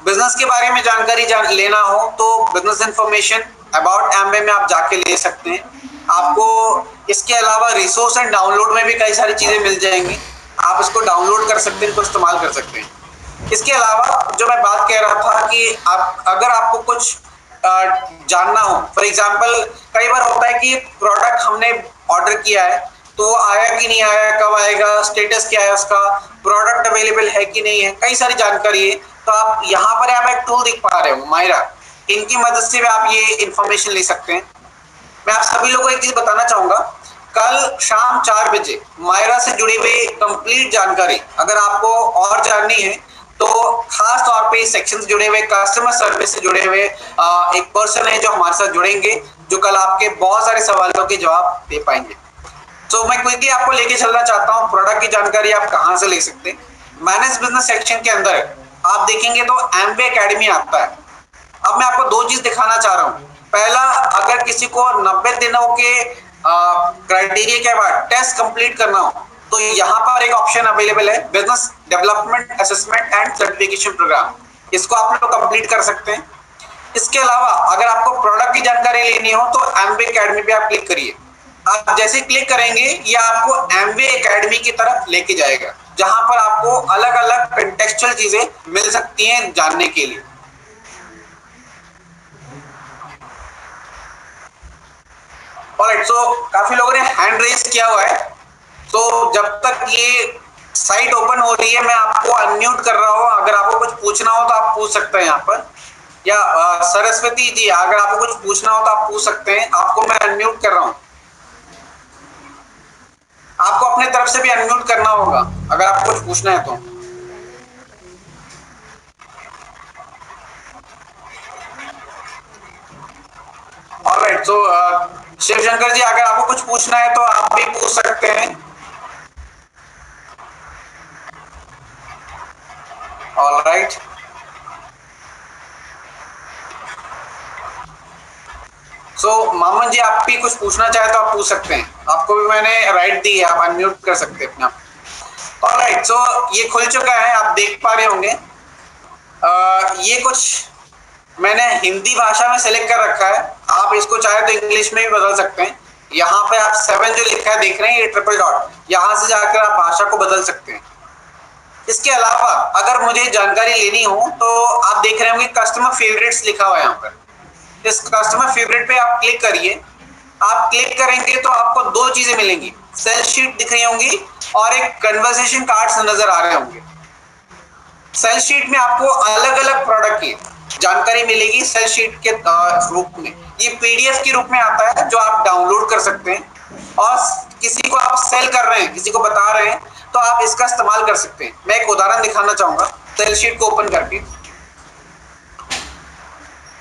बिजनेस के बारे में जानकारी लेना हो तो बिजनेस इंफॉर्मेशन अबाउट एमवे में आप जाके ले सकते हैं। आपको इसके अलावा रिसोर्स एंड डाउनलोड में भी कई सारी चीजें मिल जाएंगी। आप इसको डाउनलोड कर सकते हैं, इसको इस्तेमाल कर सकते हैं। इसके अलावा जो मैं बात कह रहा था कि आप अगर आपको कुछ जानना हो, फॉर एग्जांपल कई बार होता है कि प्रोडक्ट हमने ऑर्डर किया है तो वो आया कि नहीं आया, कब आएगा, स्टेटस क्या है उसका, प्रोडक्ट अवेलेबल है कि नहीं है, कई सारी जानकारी है। तो आप यहाँ पर आप एक टूल देख पा रहे हो मायरा, इनकी मदद से भी आप ये इंफॉर्मेशन ले सकते हैं। मैं आप सभी लोगों को एक चीज बताना चाहूंगा, कल शाम 4 बजे मायरा से जुड़ी हुई कंप्लीट जानकारी अगर आपको और जाननी है तो खास तौर पे सेक्शन से जुड़े हुए कस्टमर सर्विस से जुड़े हुए एक पर्सन है जो हमारे साथ जुड़ेंगे, जो कल आपके बहुत सारे सवालों के जवाब दे पाएंगे। तो मैं क्विकली आपको लेके चलना चाहता हूँ प्रोडक्ट की जानकारी आप कहाँ से ले सकते हैं। मैनेज बिजनेस सेक्शन के अंदर आप देखेंगे तो एमवे एकेडमी आता है। अब मैं आपको दो चीज दिखाना चाह रहा हूँ। पहला, अगर किसी को 90 दिनों के क्राइटेरिया के बाद टेस्ट कंप्लीट करना हो तो यहाँ पर एक ऑप्शन अवेलेबल है, business development assessment and certification programme. इसको आप लोग कंप्लीट कर सकते हैं। इसके अलावा अगर आपको प्रोडक्ट की जानकारी लेनी हो तो एमवे एकेडमी पे आप क्लिक करिए। आप जैसे क्लिक करेंगे ये आपको एमवे एकेडमी की तरफ लेके जाएगा, जहां पर आपको अलग अलग कंटेक्चुअल चीजें मिल सकती हैं जानने के लिए। ऑलराइट, सो काफी लोगों ने हैंड रेज किया हुआ है, तो जब तक ये साइट ओपन हो रही है मैं आपको अनम्यूट कर रहा हूं। अगर आपको कुछ पूछना हो तो आप पूछ सकते हैं यहाँ पर, या सरस्वती जी अगर आपको कुछ पूछना हो तो आप पूछ सकते हैं। आपको मैं अनम्यूट कर रहा हूं, आपको अपने तरफ से भी अनम्यूट करना होगा अगर आपको कुछ पूछना है तो। ऑलराइट, सो शिवशंकर जी अगर आपको कुछ पूछना है तो आप भी पूछ सकते हैं। ऑलराइट, सो मामन जी आप भी कुछ पूछना चाहे तो आप पूछ सकते हैं, आपको भी मैंने राइट दी है, आप अनम्यूट कर सकते हैं अपना। ऑलराइट, सो ये खुल चुका है, आप देख पा रहे होंगे। ये कुछ मैंने हिंदी भाषा में सेलेक्ट कर रखा है, आप इसको चाहे तो इंग्लिश में भी बदल सकते हैं। यहाँ पे आप 7 जो लिखा है देख रहे हैं, ये ट्रिपल डॉट, यहाँ से जाकर आप भाषा को बदल सकते हैं। इसके अलावा अगर मुझे जानकारी लेनी हो तो आप देख रहे होंगे कस्टमर फेवरेट्स लिखा हुआ है यहाँ पर। इस कस्टमर फेवरेट पे आप क्लिक करिए। आप क्लिक करेंगे तो आपको दो चीजें मिलेंगी, सेल शीट दिख रही होंगी और एक कन्वर्सेशन कार्ड्स नजर आ रहे होंगे। सेल शीट में आपको अलग अलग प्रोडक्ट की जानकारी मिलेगी सेल शीट के रूप में। ये पीडीएफ के रूप में आता है जो आप डाउनलोड कर सकते हैं, और किसी को आप सेल कर रहे हैं, किसी को बता रहे हैं तो आप इसका इस्तेमाल कर सकते हैं। मैं एक उदाहरण दिखाना चाहूंगा सेल शीट को ओपन करके।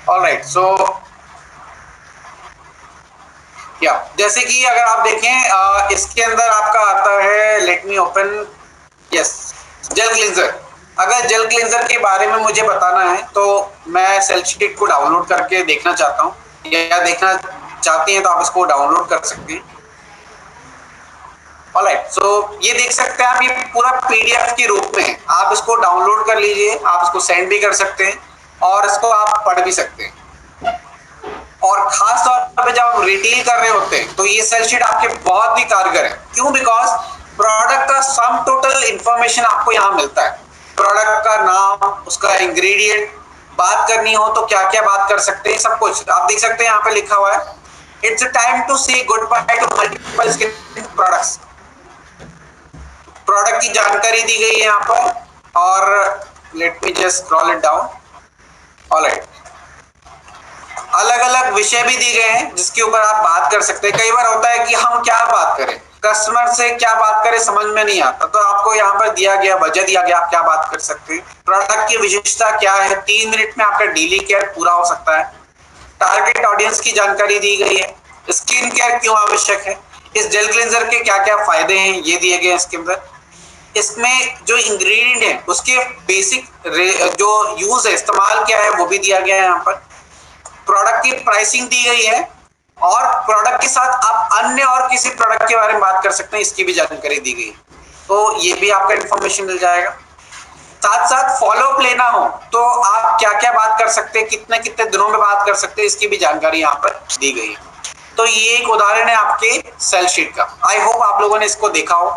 ऑलराइट, सो या जैसे कि अगर आप देखें इसके अंदर आपका आता है, let me open, yes, gel cleanser. अगर जेल क्लींजर के बारे में मुझे बताना है तो मैं सेल शीट को डाउनलोड करके देखना चाहता हूँ, या देखना चाहती हैं तो आप इसको डाउनलोड कर सकते हैं। ऑलराइट, सो ये देख सकते हैं आप, ये पूरा पीडीएफ के रूप में आप इसको डाउनलोड कर लीजिए, आप इसको सेंड भी कर सकते हैं और इसको आप पढ़ भी सकते हैं। और खास तौर पे जब आप रिटेल कर रहे होते हैं तो ये सेल शीट आपके बहुत ही कारगर है। क्यों? बिकॉज प्रोडक्ट का सम टोटल इंफॉर्मेशन आपको यहाँ मिलता है। प्रोडक्ट का नाम, उसका इंग्रेडिएंट, बात करनी हो तो क्या क्या बात कर सकते हैं, सब कुछ आप देख सकते हैं यहाँ पे लिखा हुआ है। इट्स अ टाइम टू से good by two multiple skin products. Product की जानकारी दी गई है यहाँ पर, और let me just scroll it down. Alright, अलग अलग विषय भी दिए गए हैं जिसके ऊपर आप बात कर सकते हैं। कई बार होता है कि हम क्या बात करें, कस्टमर से क्या बात करें समझ में नहीं आता, तो आपको यहाँ पर दिया गया, बजट दिया गया, आप क्या बात कर सकते हैं। प्रोडक्ट की विशेषता क्या है, 3 मिनट में आपका डेली केयर पूरा हो सकता है। टारगेट ऑडियंस की जानकारी दी गई है। स्किन केयर क्यों आवश्यक है, इस जेल क्लींजर के क्या क्या फायदे हैं ये दिए गए हैं इसके अंदर। इसमें जो इंग्रेडिएंट है उसके बेसिक जो यूज है, इस्तेमाल क्या है वो भी दिया गया है यहाँ पर। प्रोडक्ट की प्राइसिंग दी गई है और प्रोडक्ट के साथ आप अन्य और किसी प्रोडक्ट के बारे में बात कर सकते हैं, इसकी भी जानकारी दी गई। तो ये भी आपका इंफॉर्मेशन मिल जाएगा। साथ साथ फॉलोअप लेना हो तो आप क्या क्या बात कर सकते हैं, कितने कितने दिनों में बात कर सकते हैं, इसकी भी जानकारी यहाँ पर दी गई है। तो ये एक उदाहरण है आपके सेल शीट का। आई होप आप लोगों ने इसको देखा हो।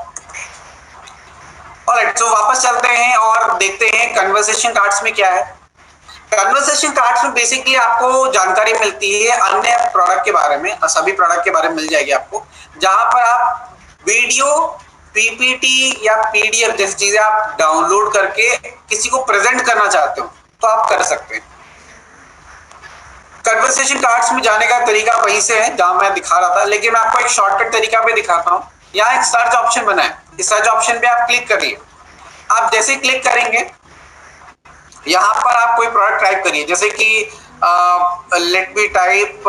ऑलराइट, तो वापस चलते हैं और देखते हैं कन्वर्सेशन कार्ड्स में क्या है। कन्वर्सेशन कार्ड्स में बेसिकली आपको जानकारी मिलती है अन्य प्रोडक्ट के बारे में, सभी प्रोडक्ट के बारे में मिल जाएगी आपको, जहां पर आप वीडियो, पीपीटी या पीडीएफ जैसी चीजें आप डाउनलोड करके किसी को प्रेजेंट करना चाहते हो तो आप कर सकते हैं। कन्वर्सेशन कार्ड्स में जाने का तरीका वहीं से है जहां मैं दिखा रहा था, लेकिन मैं आपको एक शॉर्टकट तरीका भी दिखाता हूं। यहाँ एक सर्च ऑप्शन बना है, इस सर्च ऑप्शन पे आप क्लिक करिए। आप जैसे क्लिक करेंगे यहाँ पर आप कोई प्रोडक्ट टाइप करिए, जैसे कि लेट मी टाइप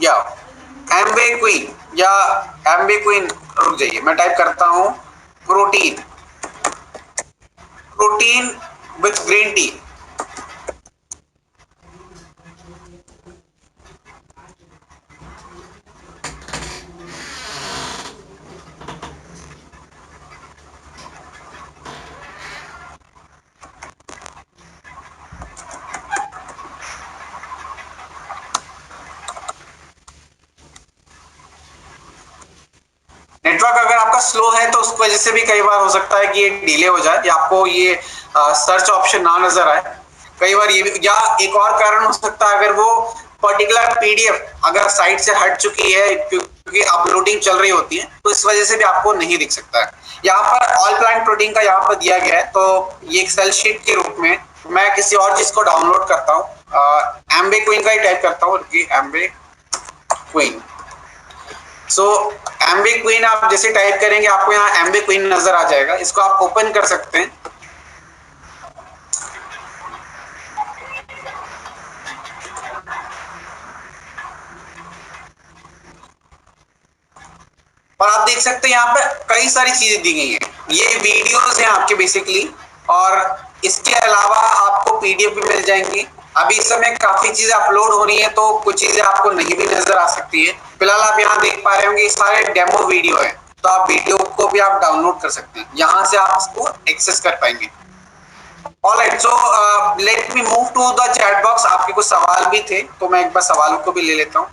या एम्वे क्वीन, या एम्वे क्वीन, रुक जाइए मैं टाइप करता हूं protein, protein with green tea. Network अगर आपका स्लो है तो उस वजह से भी कई बार हो सकता है कि ये डिले हो जाए या आपको ये सर्च ऑप्शन ना नजर आए। कई बार ये, या एक और कारण हो सकता है अगर वो पर्टिकुलर पीडीएफ अगर साइट से हट चुकी है क्योंकि अपलोडिंग चल रही होती है, तो इस वजह से भी आपको नहीं दिख सकता है। यहाँ पर ऑल प्लांट प्रोटीन का यहाँ पर दिया गया है, तो ये एक सेल शीट के रूप में मैं किसी और चीज को डाउनलोड करता हूँ, एम्बे क्वीन का ही टाइप करता हूँ, एम्बे क्वीन। सो एम्बे क्वीन आप जैसे टाइप करेंगे आपको यहाँ एम्बे क्वीन नजर आ जाएगा। इसको आप ओपन कर सकते हैं। और आप देख सकते हैं यहाँ पे कई सारी चीजें दी गई हैं। ये वीडियोस हैं आपके बेसिकली, और इसके अलावा आपको पीडीएफ भी मिल जाएंगी। अभी इस समय काफी चीजें अपलोड हो रही हैं तो कुछ चीजें आपको नहीं भी नजर आ सकती है। फिलहाल आप यहाँ देख पा रहे होंगे सारे डेमो वीडियो है, तो आप वीडियो को भी आप डाउनलोड कर सकते हैं, यहाँ से आप इसको एक्सेस कर पाएंगे। Alright, so let me move to the chat box. आपके कुछ सवाल भी थे तो मैं एक बार सवालों को भी ले लेता हूँ।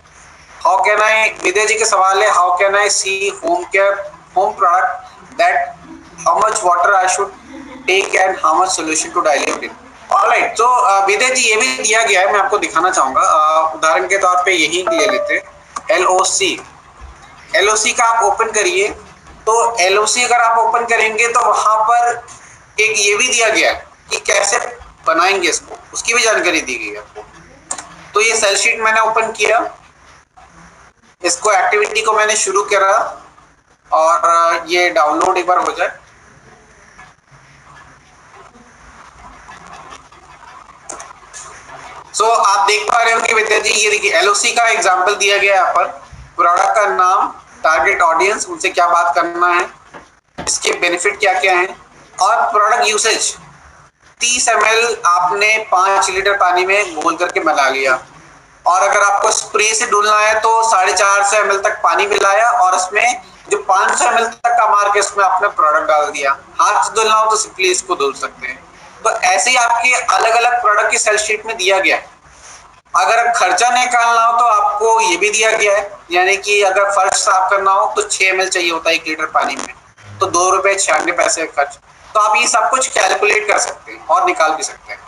हाउ कैन आई, विद्या जी के सवाल है, how can I see home care home product that how much water I should take and how much solution to dilute in. Alright, तो विद्या जी ये भी दिया गया है, मैं आपको दिखाना चाहूंगा। उदाहरण के तौर पे यही ले लेते हैं, LOC। LOC का आप ओपन करिए, तो LOC अगर आप ओपन करेंगे तो वहां पर एक ये भी दिया गया है कि कैसे बनाएंगे इसको, उसकी भी जानकारी दी गई है आपको। तो ये सेल शीट मैंने ओपन किया, इसको एक्टिविटी को मैंने शुरू करा और ये डाउनलोड एक बार हो जाए। सो आप देख पा रहे हो कि विद्या जी ये देखिए LOC का एग्जांपल दिया गया है यहाँ पर। प्रोडक्ट का नाम, टारगेट ऑडियंस, उनसे क्या बात करना है, इसके बेनिफिट क्या क्या हैं, और प्रोडक्ट यूसेज 30 ml आपने 5 लीटर पानी में घोल करके बना लिया, और अगर आपको स्प्रे से धुलना है तो 450 ml तक पानी मिलाया और उसमें जो 500 ml तक का मार के उसमें आपने प्रोडक्ट डाल दिया। हाथ से धुलना हो तो सिंपली इसको धुल सकते हैं। तो ऐसे ही आपके अलग अलग प्रोडक्ट की सेल शीट में दिया गया है। अगर खर्चा निकालना हो तो आपको ये भी दिया गया है, यानी कि अगर फर्श साफ करना हो तो 6 ml चाहिए होता है 1 लीटर पानी में, तो 2 रुपए 96 पैसे खर्च। तो आप ये सब कुछ कैलकुलेट कर सकते हैं और निकाल भी सकते हैं।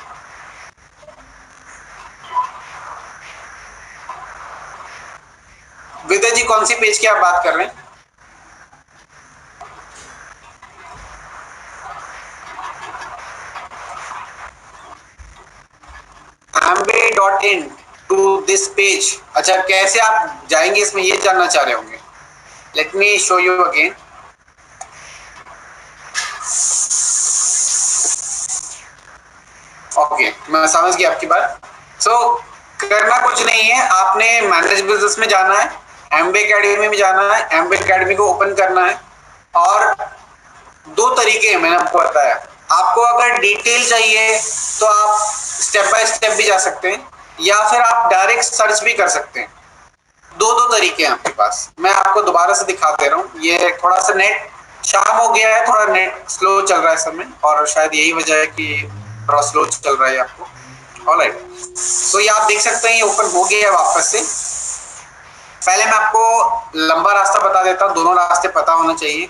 विद्या जी कौन सी पेज की आप बात कर रहे हैं? amway.in to this page. अच्छा, कैसे आप जाएंगे इसमें ये जानना चाह रहे होंगे। Let me show you again. Okay, मैं समझ गया आपकी बात। सो करना कुछ नहीं है, आपने मैनेज बिजनेस में जाना है, एम्बे अकेडमी में जाना है, एम्बे अकेडमी को ओपन करना है। और 2 तरीके हैं मैंने आपको बताया। आपको अगर डिटेल चाहिए तो आप स्टेप बाय स्टेप भी जा सकते हैं, या फिर आप डायरेक्ट सर्च भी कर सकते हैं। दो तरीके हैं आपके पास। मैं आपको दोबारा से दिखा दे रहा हूँ। ये थोड़ा सा नेट शाम हो गया है, थोड़ा नेट स्लो चल रहा है इस समय, और शायद यही वजह है कि थोड़ा स्लो चल रहा है आपको। ऑलराइट, तो ये आप देख सकते हैं, ये ओपन हो गया है वापस से। पहले मैं आपको लंबा रास्ता बता देता हूँ, दोनों रास्ते पता होना चाहिए।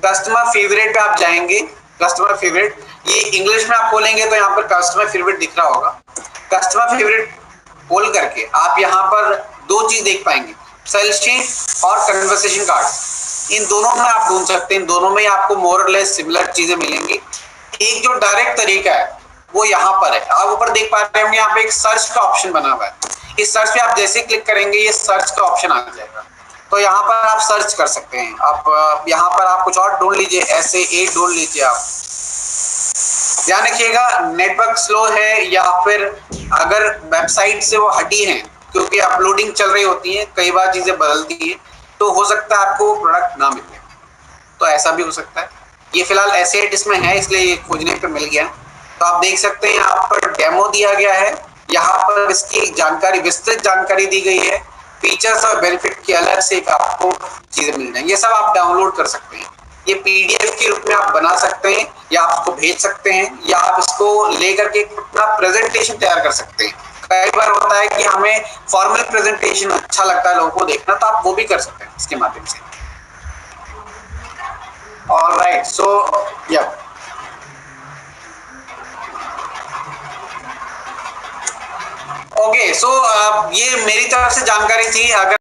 कस्टमर फेवरेट पे आप जाएंगे। कस्टमर फेवरेट, ये इंग्लिश में आप खोलेंगे तो यहाँ पर कस्टमर फेवरेट दिख रहा होगा। कस्टमर फेवरेट खोल करके आप यहाँ पर दो चीज देख पाएंगे, सेल शीट और कन्वर्सेशन कार्ड। इन दोनों में आप ढूंढ सकते हैं, इन दोनों में आपको मोर और लेस सिमिलर चीजें मिलेंगी। एक जो डायरेक्ट तरीका है वो यहाँ पर है। आप ऊपर देख पा रहे होंगे, यहाँ पे एक सर्च का ऑप्शन बना हुआ है। इस सर्च पे आप जैसे क्लिक करेंगे ये सर्च का ऑप्शन आ जाएगा, तो यहाँ पर आप सर्च कर सकते हैं। आप यहाँ पर आप कुछ और ढूंढ लीजिए, ऐसे ए ढूंढ लीजिए आप। ध्यान रखिएगा, नेटवर्क स्लो है या फिर अगर वेबसाइट से वो हटी है, क्योंकि अपलोडिंग चल रही होती है, कई बार चीजें बदलती है, तो हो सकता है आपको प्रोडक्ट ना मिले, तो ऐसा भी हो सकता है। ये फिलहाल ऐसे इसमें है, इसलिए ये खोजने पे मिल गया। तो आप देख सकते हैं यहाँ पर डेमो दिया गया है, यहाँ पर इसकी जानकारी, विस्तृत जानकारी दी गई है। फीचर्स और बेनिफिट की अलग से आपको चीजें मिल जाएंगी। ये सब आप डाउनलोड कर सकते हैं। ये पीडीएफ के रूप में आप बना सकते हैं, या आप इसको भेज सकते हैं, या आप इसको लेकर के अपना प्रेजेंटेशन तैयार कर सकते हैं। कई बार होता है कि हमें फॉर्मल प्रेजेंटेशन अच्छा लगता है लोगों को देखना, तो आप वो भी कर सकते हैं इसके माध्यम से। ऑलराइट, सो या ओके, सो ये मेरी तरफ से जानकारी थी। अगर